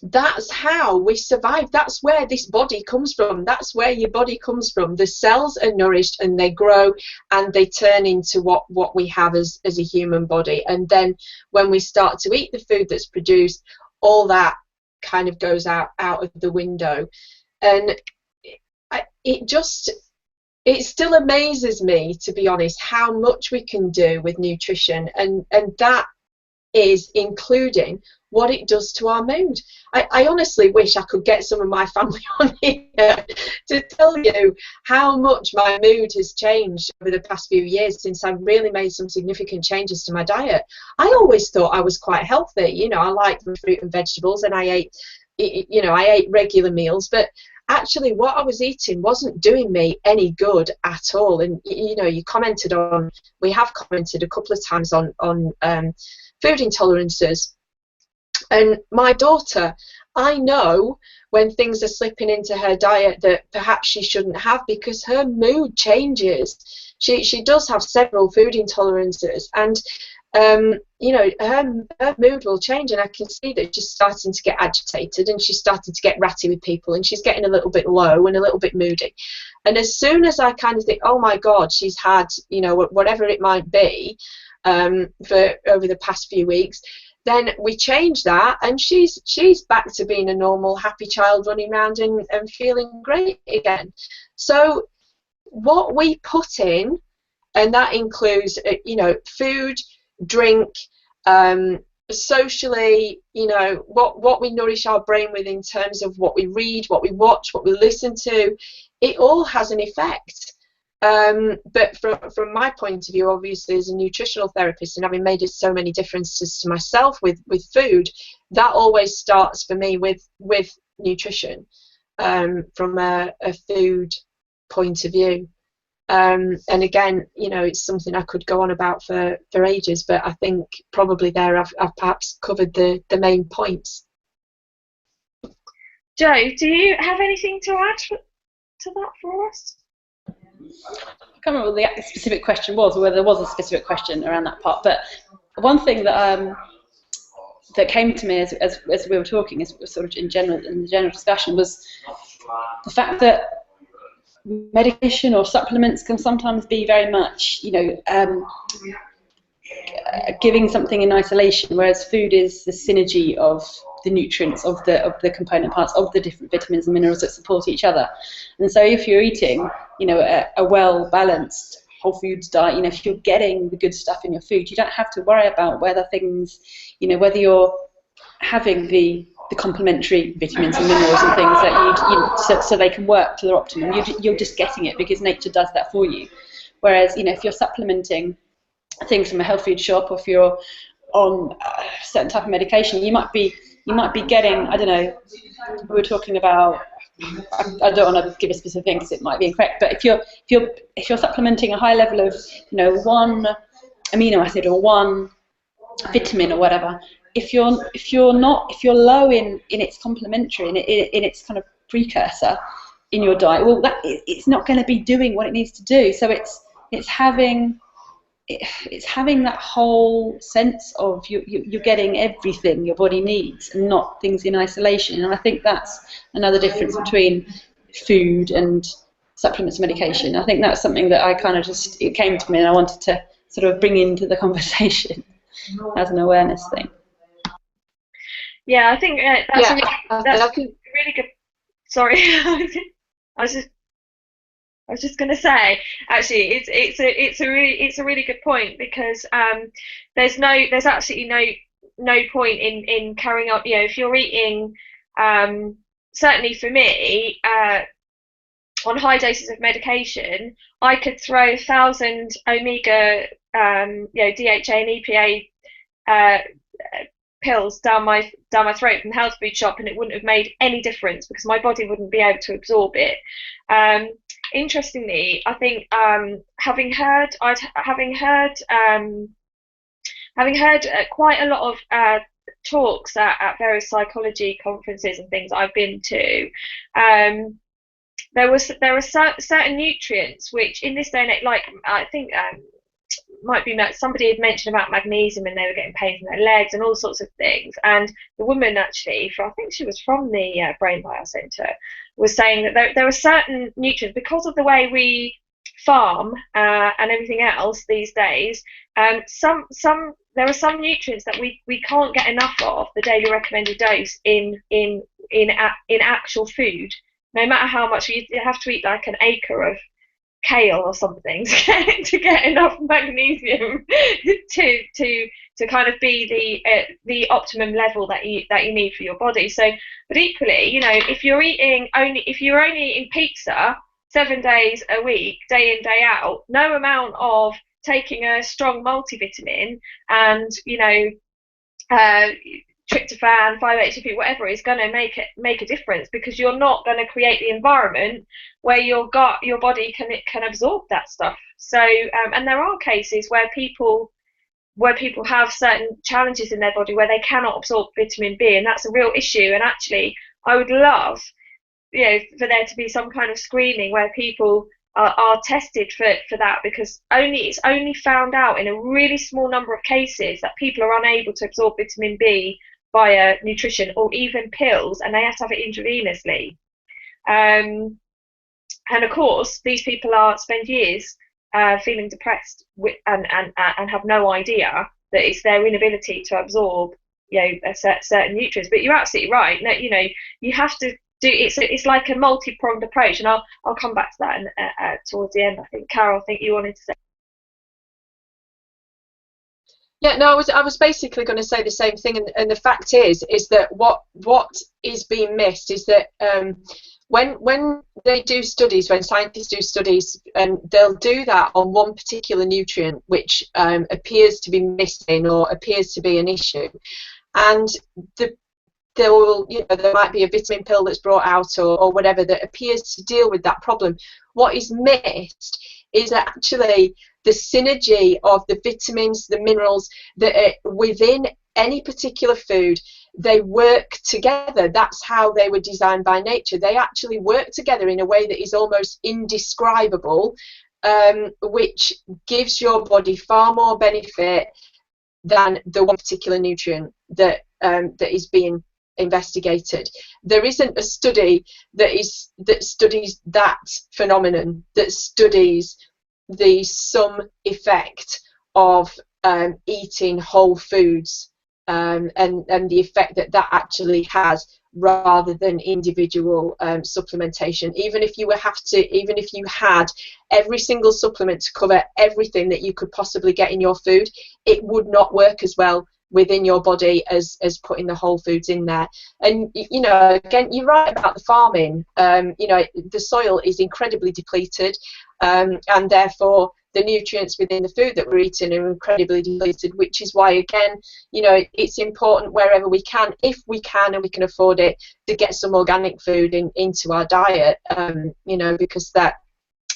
That's how we survive. That's where this body comes from. That's where your body comes from. The cells are nourished and they grow and they turn into what we have as a human body. And then when we start to eat the food that's produced, all that kind of goes out of the window. And it still amazes me, to be honest, how much we can do with nutrition, and that is including what it does to our mood. I honestly wish I could get some of my family on here to tell you how much my mood has changed over the past few years since I've really made some significant changes to my diet. I always thought I was quite healthy. You know, I liked the fruit and vegetables, and I ate regular meals, but actually what I was eating wasn't doing me any good at all. And you know, we have commented a couple of times on food intolerances. And my daughter, I know when things are slipping into her diet that perhaps she shouldn't have, because her mood changes. She does have several food intolerances, and you know, her mood will change, and I can see that she's starting to get agitated, and she's starting to get ratty with people, and she's getting a little bit low and a little bit moody. And as soon as I kind of think, oh my God, she's had, you know, whatever it might be for over the past few weeks, then we change that, and she's back to being a normal, happy child running around and feeling great again. So what we put in, and that includes, you know, food, drink, socially, you know, what we nourish our brain with in terms of what we read, what we watch, what we listen to, it all has an effect. But from my point of view, obviously, as a nutritional therapist, and having made so many differences to myself with food, that always starts for me with nutrition, from a food point of view. And again, you know, it's something I could go on about for ages, but I think probably there I've perhaps covered the main points. Jo, do you have anything to add to that for us? I can't remember what the specific question was, or whether there was a specific question around that part. But one thing that that came to me as we were talking, as sort of in the general discussion, was the fact that medication or supplements can sometimes be very much, you know, giving something in isolation, whereas food is the synergy of the nutrients, of the component parts, of the different vitamins and minerals that support each other. And so if you're eating, you know, a well-balanced whole foods diet, you know, if you're getting the good stuff in your food, you don't have to worry about whether things, you know, whether you're having the complementary vitamins and minerals and things that so they can work to their optimum. You're just getting it because nature does that for you. Whereas, you know, if you're supplementing things from a health food shop, or if you're on a certain type of medication, you might be getting, I don't know, we were talking about, I don't want to give a specific thing because it might be incorrect, but if you're supplementing a high level of, you know, one amino acid or one vitamin or whatever, if you're low in its complementary, in its kind of precursor in your diet, well, it's not going to be doing what it needs to do. So it's having that whole sense of you're getting everything your body needs and not things in isolation. And I think that's another difference between food and supplements and medication. I think that's something that I kind of it came to me and I wanted to sort of bring into the conversation as an awareness thing. Yeah, I think that's a really good. Sorry, I was just going to say, actually, it's a really good point, because there's absolutely no point in carrying on. You know, if you're eating, certainly for me, on high doses of medication, I could throw 1,000 omega, you know, DHA and EPA pills down my throat from the health food shop, and it wouldn't have made any difference because my body wouldn't be able to absorb it. Interestingly, I think having heard having heard quite a lot of talks at various psychology conferences and things I've been to, there are certain nutrients which in this day and age, like I think might be somebody had mentioned about magnesium and they were getting pains in their legs and all sorts of things. And the woman actually, I think she was from the Brain Bio Centre, was saying that there are certain nutrients because of the way we farm and everything else these days. There are some nutrients that we can't get enough of the daily recommended dose in actual food. No matter how much you have to eat like an acre of kale or something to get enough magnesium to kind of be the optimum level that you need for your body. So, but equally, you know, if you're only eating pizza 7 days a week, day in day out, no amount of taking a strong multivitamin and tryptophan, 5-HTP, whatever is going to make a difference, because you're not going to create the environment where your body can absorb that stuff. So and there are cases where people have certain challenges in their body where they cannot absorb vitamin B, and that's a real issue. And actually, I would love, for there to be some kind of screening where people are tested for that, because it's only found out in a really small number of cases that people are unable to absorb vitamin B via nutrition or even pills, and they have to have it intravenously. And of course, these people spend years feeling depressed and have no idea that it's their inability to absorb certain nutrients. But you're absolutely right. No, you have to do it's like a multi-pronged approach, and I'll come back to that towards the end. I think Carol, I think you wanted to say. Yeah, no, I was basically going to say the same thing, and the fact is that what is being missed is that when they do studies, when scientists do studies, they'll do that on one particular nutrient which appears to be missing or appears to be an issue, and there might be a vitamin pill that's brought out or whatever that appears to deal with that problem. What is missed is actually the synergy of the vitamins, the minerals that are within any particular food. They work together. That's how they were designed by nature. They actually work together in a way that is almost indescribable, which gives your body far more benefit than the one particular nutrient that is being investigated. There isn't a study that studies that phenomenon, that studies the sum effect of eating whole foods and the effect that actually has, rather than individual supplementation. Even if you had every single supplement to cover everything that you could possibly get in your food, it would not work as well within your body as putting the whole foods in there. And again, you're right about the farming. The soil is incredibly depleted, and therefore the nutrients within the food that we're eating are incredibly depleted, which is why, again, it's important wherever we can, if we can and we can afford it, to get some organic food into our diet, because that,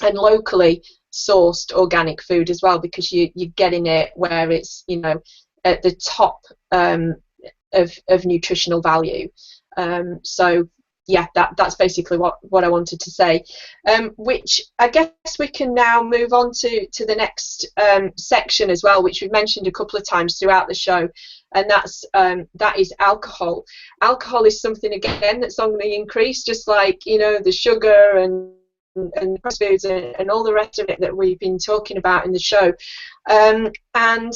and locally sourced organic food as well, because you're getting it where it's at the top of nutritional value. So yeah, that's basically what I wanted to say, which I guess we can now move on to the next section as well, which we've mentioned a couple of times throughout the show, and that is alcohol. Alcohol is something, again, that's on the increase, just like the sugar and processed foods and all the rest of it that we've been talking about in the show, and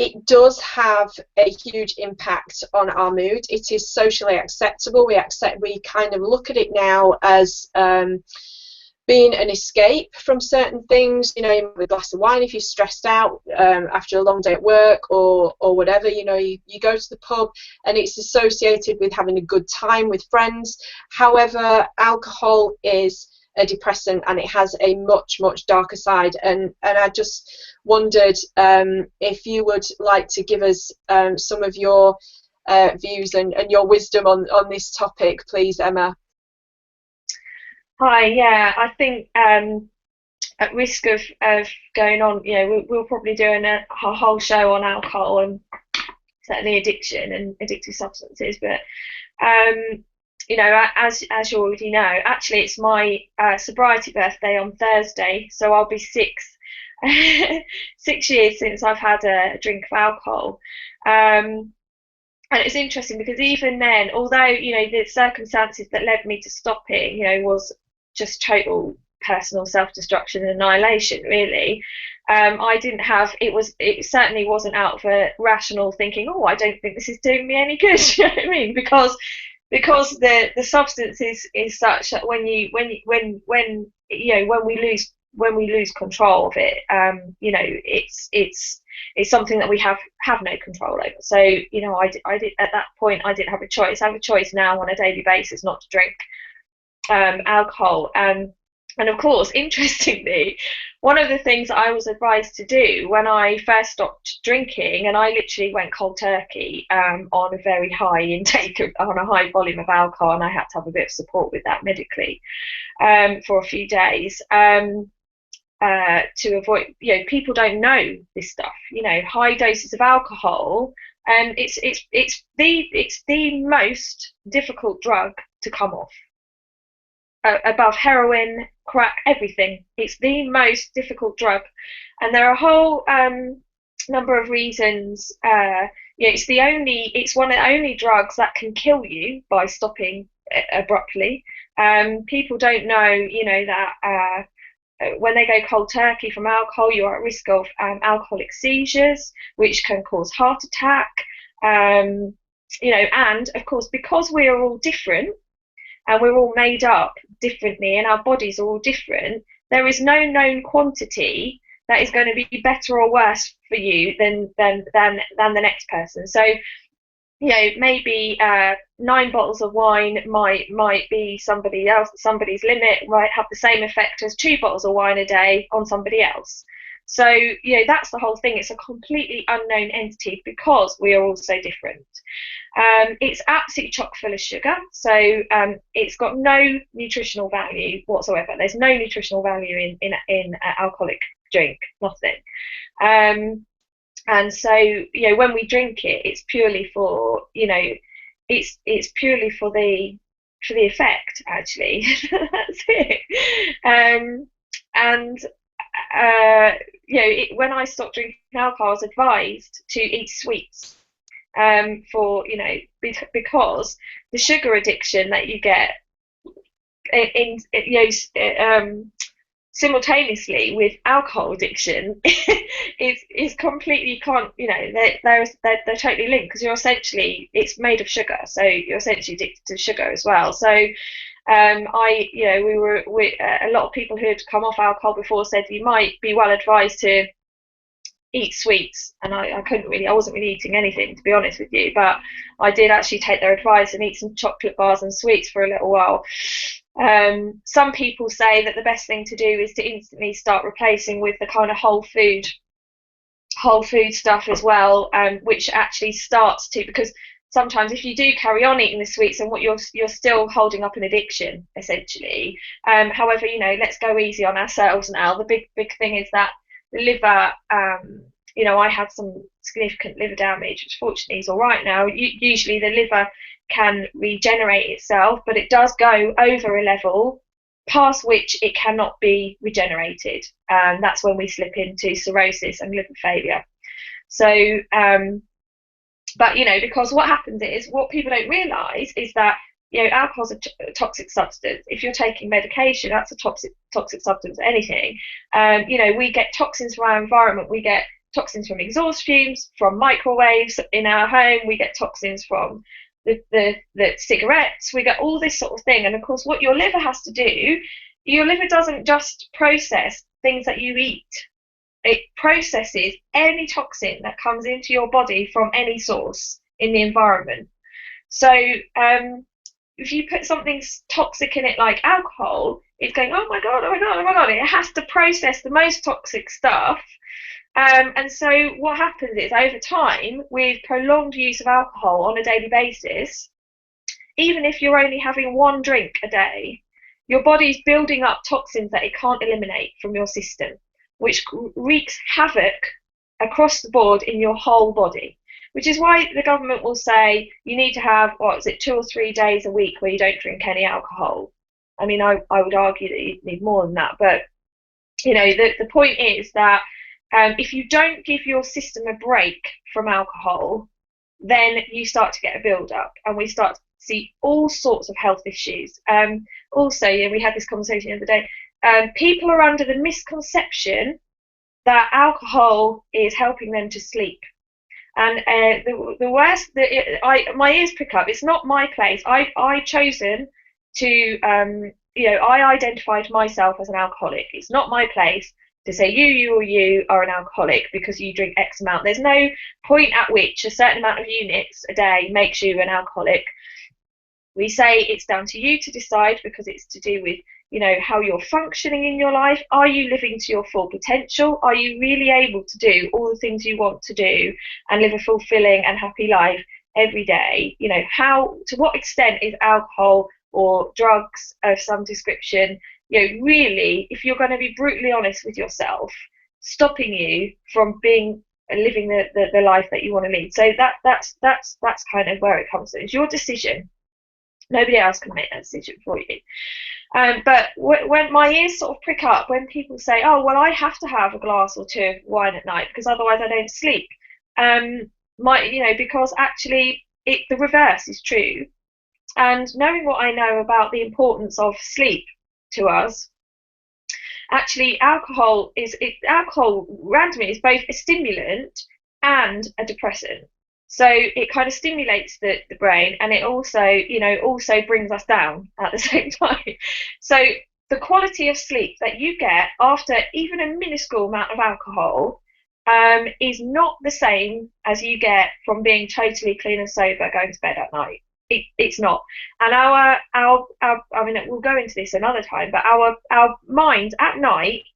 it does have a huge impact on our mood. It is socially acceptable. We kind of look at it now as being an escape from certain things. With a glass of wine if you're stressed out after a long day at work or whatever. You go to the pub and it's associated with having a good time with friends. However, alcohol is a depressant, and it has a much darker side, and I just wondered if you would like to give us some of your views and your wisdom on this topic, please, Emma. Hi. Yeah, I think at risk of going on, we'll probably do a whole show on alcohol and certainly addiction and addictive substances. But as you already know, actually it's my sobriety birthday on Thursday, so I'll be 6 years since I've had a drink of alcohol. And it's interesting because even then, although the circumstances that led me to stopping, was just total personal self-destruction and annihilation, really. I didn't have it certainly wasn't out of a rational thinking, oh, I don't think this is doing me any good. You know what I mean? Because the substance is such that when we lose control of it, it's something that we have no control over. So I did at that point, I didn't have a choice. I have a choice now on a daily basis not to drink alcohol. And of course, interestingly, one of the things I was advised to do when I first stopped drinking, and I literally went cold turkey on a very high intake, on a high volume of alcohol, and I had to have a bit of support with that medically for a few days to avoid, people don't know this stuff, high doses of alcohol, and it's the most difficult drug to come off. Above heroin, crack, everything. It's the most difficult drug, and there are a whole number of reasons. It's one of the only drugs that can kill you by stopping abruptly. People don't know, that when they go cold turkey from alcohol, you're at risk of alcoholic seizures, which can cause heart attack. And of course, because we are all different, and we're all made up differently, and our bodies are all different, there is no known quantity that is going to be better or worse for you than the next person. So, maybe 9 bottles of wine might be somebody's limit, might have the same effect as 2 bottles of wine a day on somebody else. So, that's the whole thing. It's a completely unknown entity because we are all so different. It's absolutely chock full of sugar, so it's got no nutritional value whatsoever. There's no nutritional value in an alcoholic drink, nothing. And so, when we drink it, it's purely for, it's purely for the effect, actually. That's it. When I stopped drinking alcohol, I was advised to eat sweets because the sugar addiction that you get simultaneously with alcohol addiction is completely they're totally linked, because it's made of sugar, so you're essentially addicted to sugar as well. So a lot of people who had come off alcohol before said you might be well advised to eat sweets, and I wasn't really eating anything, to be honest with you, but I did actually take their advice and eat some chocolate bars and sweets for a little while. Some people say that the best thing to do is to instantly start replacing with the kind of whole food stuff as well, which actually starts to, because sometimes if you do carry on eating the sweets, and what you're still holding up an addiction, essentially. However, let's go easy on ourselves now. The big thing is that the liver, I had some significant liver damage, which fortunately is all right now. Usually the liver can regenerate itself, but it does go over a level past which it cannot be regenerated. That's when we slip into cirrhosis and liver failure. So, but because what happens is, what people don't realise is that alcohol's a toxic substance. If you're taking medication, that's a toxic substance. Anything, we get toxins from our environment. We get toxins from exhaust fumes, from microwaves in our home. We get toxins from the cigarettes. We get all this sort of thing. And of course, what your liver has to do, your liver doesn't just process things that you eat. It processes any toxin that comes into your body from any source in the environment. So if you put something toxic in it like alcohol, it's going, oh my god, it has to process the most toxic stuff. And so what happens is, over time, with prolonged use of alcohol on a daily basis, even if you're only having 1 drink a day, your body's building up toxins that it can't eliminate from your system, which wreaks havoc across the board in your whole body. Which is why the government will say you need to have, 2 or 3 days a week where you don't drink any alcohol. I mean, I would argue that you need more than that, but the point is that if you don't give your system a break from alcohol, then you start to get a build-up, and we start to see all sorts of health issues. Also, we had this conversation the other day. People are under the misconception that alcohol is helping them to sleep. And the worst, my ears prick up. It's not my place. I chosen to, I identified myself as an alcoholic. It's not my place to say you are an alcoholic because you drink X amount. There's no point at which a certain amount of units a day makes you an alcoholic. We say it's down to you to decide because it's to do with how you're functioning in your life. Are you living to your full potential? Are you really able to do all the things you want to do and live a fulfilling and happy life every day? To what extent is alcohol or drugs of some description, really, if you're going to be brutally honest with yourself, stopping you from living the life that you want to lead? So that's kind of where it comes to. It's your decision. Nobody else can make that decision for you. But when my ears sort of prick up when people say, oh, well, I have to have a glass or two of wine at night because otherwise I don't sleep. Because actually the reverse is true. And knowing what I know about the importance of sleep to us, actually alcohol randomly is both a stimulant and a depressant. So it kind of stimulates the brain, and it also brings us down at the same time. So the quality of sleep that you get after even a minuscule amount of alcohol is not the same as you get from being totally clean and sober going to bed at night. It's not. And we'll go into this another time, but our mind at night,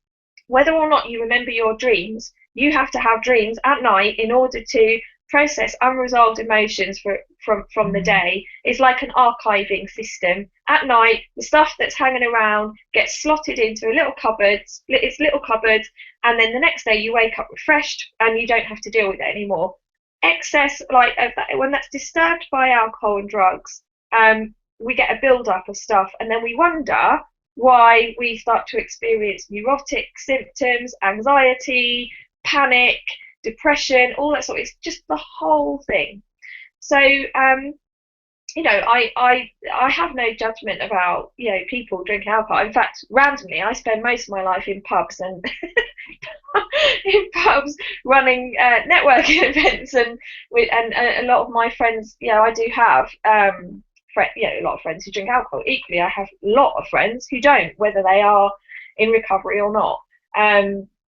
whether or not you remember your dreams, you have to have dreams at night in order to process unresolved emotions from the day. It's like an archiving system. At night, the stuff that's hanging around gets slotted into little cupboards, and then the next day you wake up refreshed and you don't have to deal with it anymore. Excess, when that's disturbed by alcohol and drugs, we get a build-up of stuff, and then we wonder why we start to experience neurotic symptoms, anxiety, panic, depression, all that sort of. It's just the whole thing. So I have no judgment about people drinking alcohol. In fact, randomly, I spend most of my life in pubs and running networking events, and a lot of my friends. I do have a lot of friends who drink alcohol. Equally, I have a lot of friends who don't, whether they are in recovery or not.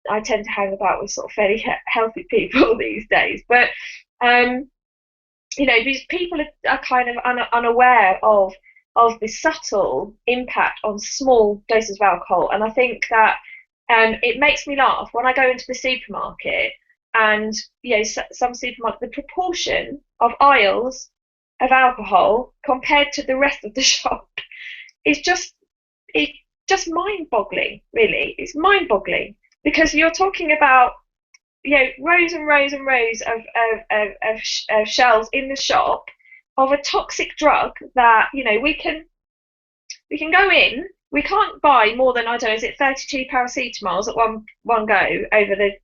I tend to hang about with sort of fairly healthy people these days, but these people are kind of unaware of the subtle impact on small doses of alcohol. And I think that it makes me laugh when I go into the supermarket, and some supermarket, the proportion of aisles of alcohol compared to the rest of the shop is just mind-boggling. Really, it's mind-boggling. Because you're talking about, rows and rows and rows of shelves in the shop of a toxic drug that, we can go in. We can't buy more than, I don't know, is it 32 paracetamols at one go over the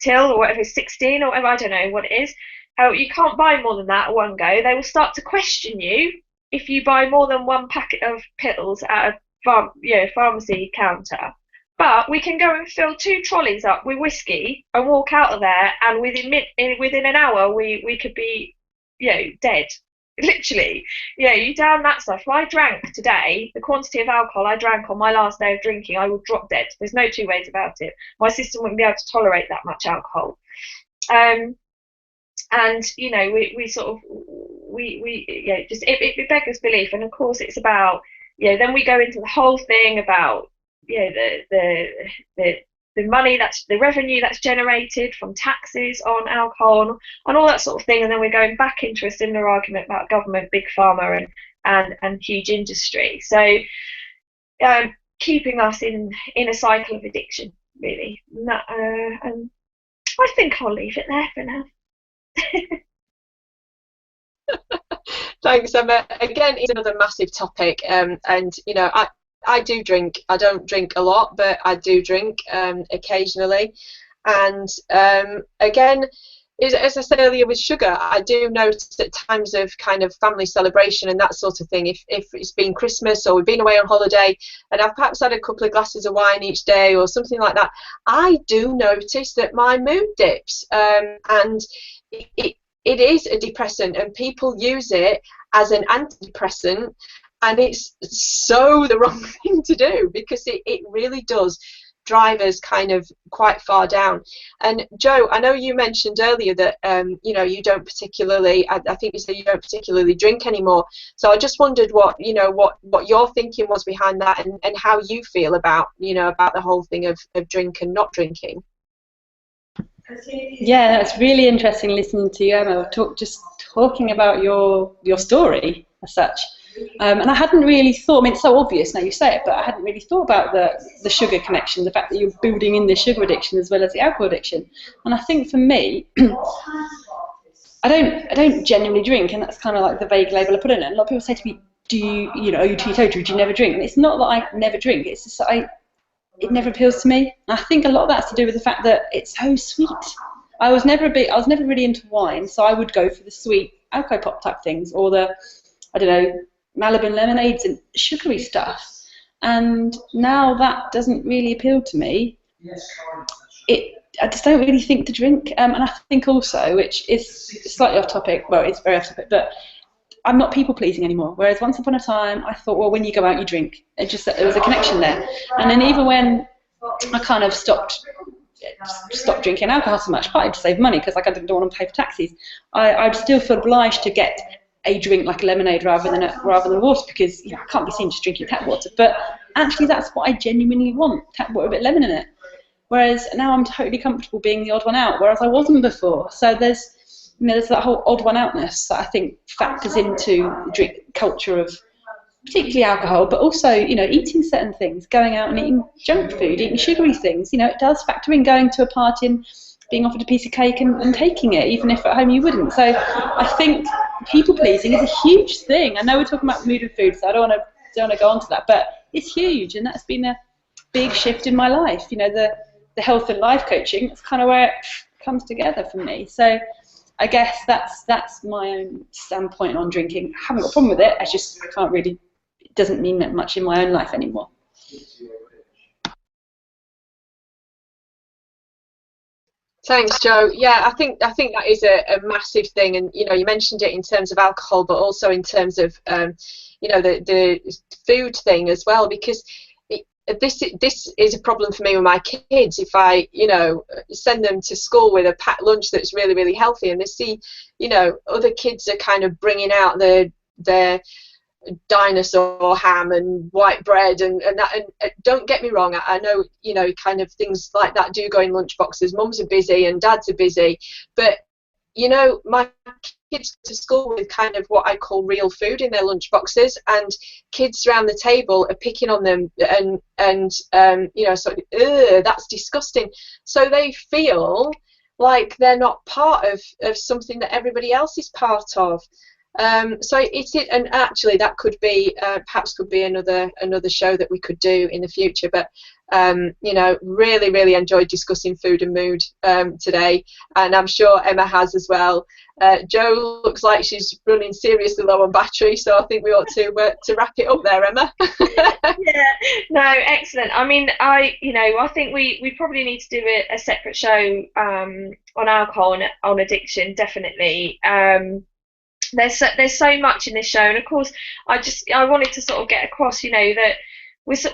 till, or whatever, 16 or whatever, I don't know what it is. You can't buy more than that at one go. They will start to question you if you buy more than one packet of pills at a pharmacy counter. But we can go and fill 2 trolleys up with whiskey and walk out of there, and within an hour we could be, dead. Literally, you down that stuff. If I drank today, the quantity of alcohol I drank on my last day of drinking, I would drop dead. There's no two ways about it. My system wouldn't be able to tolerate that much alcohol. We sort of it beggars belief. And of course, it's about then we go into the whole thing about the money, that's the revenue that's generated from taxes on alcohol and all that sort of thing, and then we're going back into a similar argument about government, big pharma, and huge industry. So keeping us in a cycle of addiction, really. And I think I'll leave it there for now. Thanks, Emma. Again, it's another massive topic, and you know, I do drink. I don't drink a lot, but I do drink occasionally. And again, as I said earlier with sugar, I do notice at times of kind of family celebration and that sort of thing, if it's been Christmas or we've been away on holiday and I've perhaps had a couple of glasses of wine each day or something like that, I do notice that my mood dips, and it is a depressant, and people use it as an antidepressant, and it's so the wrong thing to do, because it really does drive us kind of quite far down. And Joe, I know you mentioned earlier that you know, you don't particularly, I think you said you don't particularly drink anymore, so I just wondered what, you know, what your thinking was behind that, and how you feel about, you know, about the whole thing of drink and not drinking. Yeah, it's really interesting listening to you, Emma, just talking about your story as such. And I hadn't really thought, I mean, it's so obvious now you say it, but I hadn't really thought about the sugar connection, the fact that you're building in the sugar addiction as well as the alcohol addiction. And I think for me, I don't genuinely drink, and that's kind of like the vague label I put in it. A lot of people say to me, are you teetotal, do you never drink? And it's not that I never drink, it's just that it never appeals to me. And I think a lot of that's to do with the fact that it's so sweet. I was never really into wine, so I would go for the sweet alcohol pop type things, or the, I don't know, Malibu lemonades and sugary stuff. And now that doesn't really appeal to me. I just don't really think to drink. And I think also, which is slightly off topic, well, it's very off topic, but I'm not people pleasing anymore. Whereas once upon a time, I thought, well, when you go out, you drink. It just, there was a connection there. And then even when I kind of stopped drinking alcohol so much, partly to save money because like I didn't want to pay for taxis, I'd still feel obliged to get a drink like a lemonade rather than water, because I can't be seen just drinking tap water. But actually, that's what I genuinely want: tap water with a bit of lemon in it. Whereas now I'm totally comfortable being the odd one out, whereas I wasn't before. So there's that whole odd one outness that I think factors into the drink culture of particularly alcohol, but also eating certain things, going out and eating junk food, eating sugary things. It does factor in going to a party and being offered a piece of cake and taking it, even if at home you wouldn't. So I think people pleasing is a huge thing. I know we're talking about mood and food, so I don't want to go on to that, but it's huge, and that's been a big shift in my life. The health and life coaching, that's kind of where it comes together for me. So I guess that's my own standpoint on drinking. I haven't got a problem with it. I can't really. It doesn't mean that much in my own life anymore. Thanks, Joe. Yeah, I think that is a massive thing, and you mentioned it in terms of alcohol, but also in terms of the food thing as well, because this is a problem for me with my kids. If I send them to school with a packed lunch that's really, really healthy, and they see other kids are kind of bringing out their dinosaur ham and white bread and that, and don't get me wrong, I know kind of things like that do go in lunch boxes. Mums are busy and dads are busy, but my kids go to school with kind of what I call real food in their lunch boxes, and kids around the table are picking on them and sort of, that's disgusting. So they feel like they're not part of something that everybody else is part of. So and actually that could be perhaps could be another show that we could do in the future. But really, really enjoyed discussing food and mood today, and I'm sure Emma has as well. Jo looks like she's running seriously low on battery, so I think we ought to wrap it up there, Emma. Yeah, no, excellent. I mean, I think we probably need to do a separate show on alcohol and on addiction, definitely. There's so much in this show, and of course I wanted to sort of get across that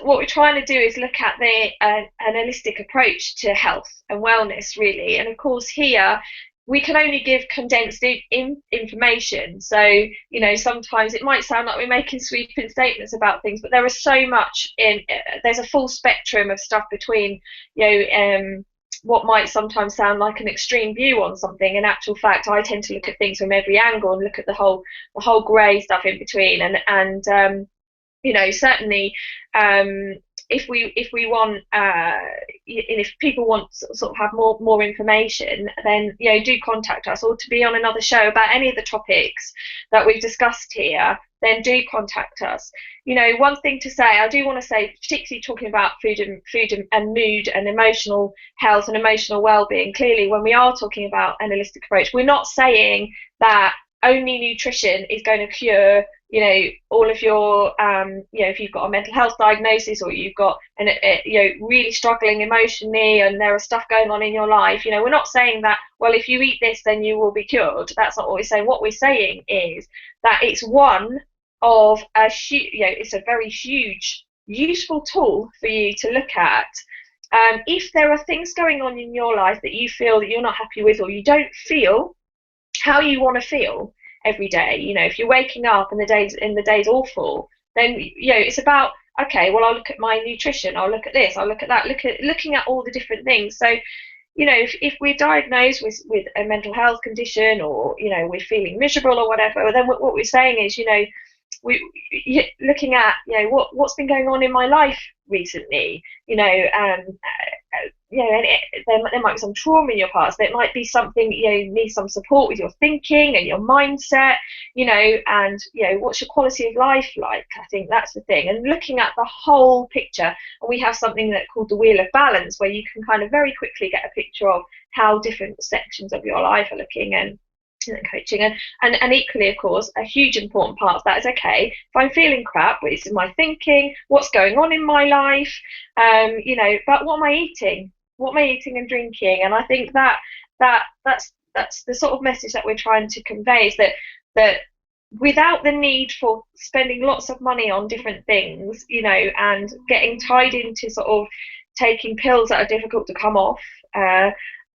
what we're trying to do is look at an holistic approach to health and wellness, really. And of course here we can only give condensed information, so sometimes it might sound like we're making sweeping statements about things, but there is so much there's a full spectrum of stuff between what might sometimes sound like an extreme view on something. In actual fact, I tend to look at things from every angle and look at the whole grey stuff in between, and you know, certainly, if we want, if people want to sort of have more information, then, you know, do contact us, or to be on another show about any of the topics that we've discussed here, then do contact us. You know, one thing to say, I do want to say, particularly talking about food and mood and emotional health and emotional well-being, clearly when we are talking about an holistic approach, we're not saying that only nutrition is going to cure, you know, all of your, you know, if you've got a mental health diagnosis, or you've got you know, really struggling emotionally, and there are stuff going on in your life, you know, we're not saying that, well, if you eat this, then you will be cured. That's not what we're saying. What we're saying is that it's one of a, you know, it's a very huge, useful tool for you to look at. If there are things going on in your life that you feel that you're not happy with, or you don't feel how you want to feel every day, you know, if you're waking up and the day's awful, then, you know, it's about, okay, well, I'll look at my nutrition, I'll look at this, I'll look at that, looking at all the different things. So, you know, if we're diagnosed with a mental health condition, or, you know, we're feeling miserable or whatever, then what we're saying is, you know, looking at, you know, what's been going on in my life recently, you know, you know, and there might be some trauma in your past. There might be something, you know, need some support with your thinking and your mindset, you know, and, you know, what's your quality of life like? I think that's the thing. And looking at the whole picture, and we have something that called the Wheel of Balance, where you can kind of very quickly get a picture of how different sections of your life are looking, and coaching, and equally, of course, a huge important part of that is, okay, if I'm feeling crap, it's my thinking, what's going on in my life, you know, but what am I eating and drinking? And I think that's the sort of message that we're trying to convey, is that without the need for spending lots of money on different things, you know, and getting tied into sort of taking pills that are difficult to come off,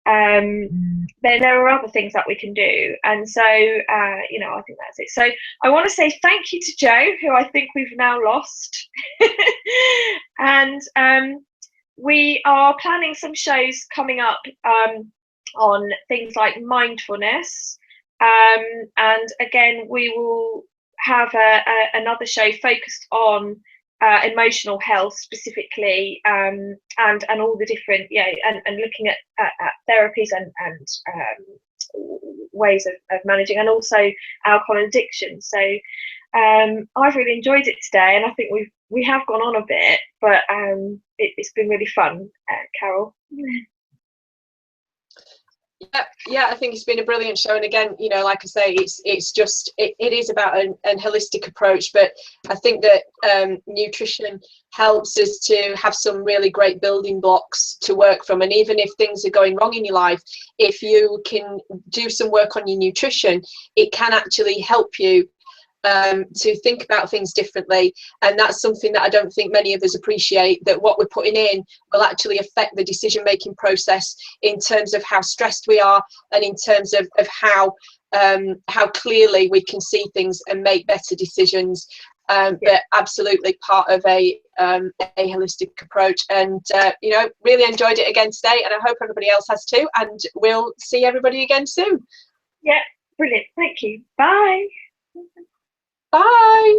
then there are other things that we can do. And so, you know, I think that's it. So I want to say thank you to Jo, who I think we've now lost. And we are planning some shows coming up on things like mindfulness. And again, we will have another show focused on emotional health specifically, and all the different, yeah, and looking at therapies and ways of managing, and also alcohol addiction. So I've really enjoyed it today, and I think we have gone on a bit, but it's been really fun, Carol. Yeah, I think it's been a brilliant show, and again, you know, like I say, it's just it is about an holistic approach, but I think that nutrition helps us to have some really great building blocks to work from. And even if things are going wrong in your life, if you can do some work on your nutrition, it can actually help you to think about things differently. And that's something that I don't think many of us appreciate, that what we're putting in will actually affect the decision making process in terms of how stressed we are, and in terms of how clearly we can see things and make better decisions. But absolutely part of a holistic approach. And you know, really enjoyed it again today, and I hope everybody else has too, and we'll see everybody again soon. Yeah, brilliant. Thank you. Bye. Bye.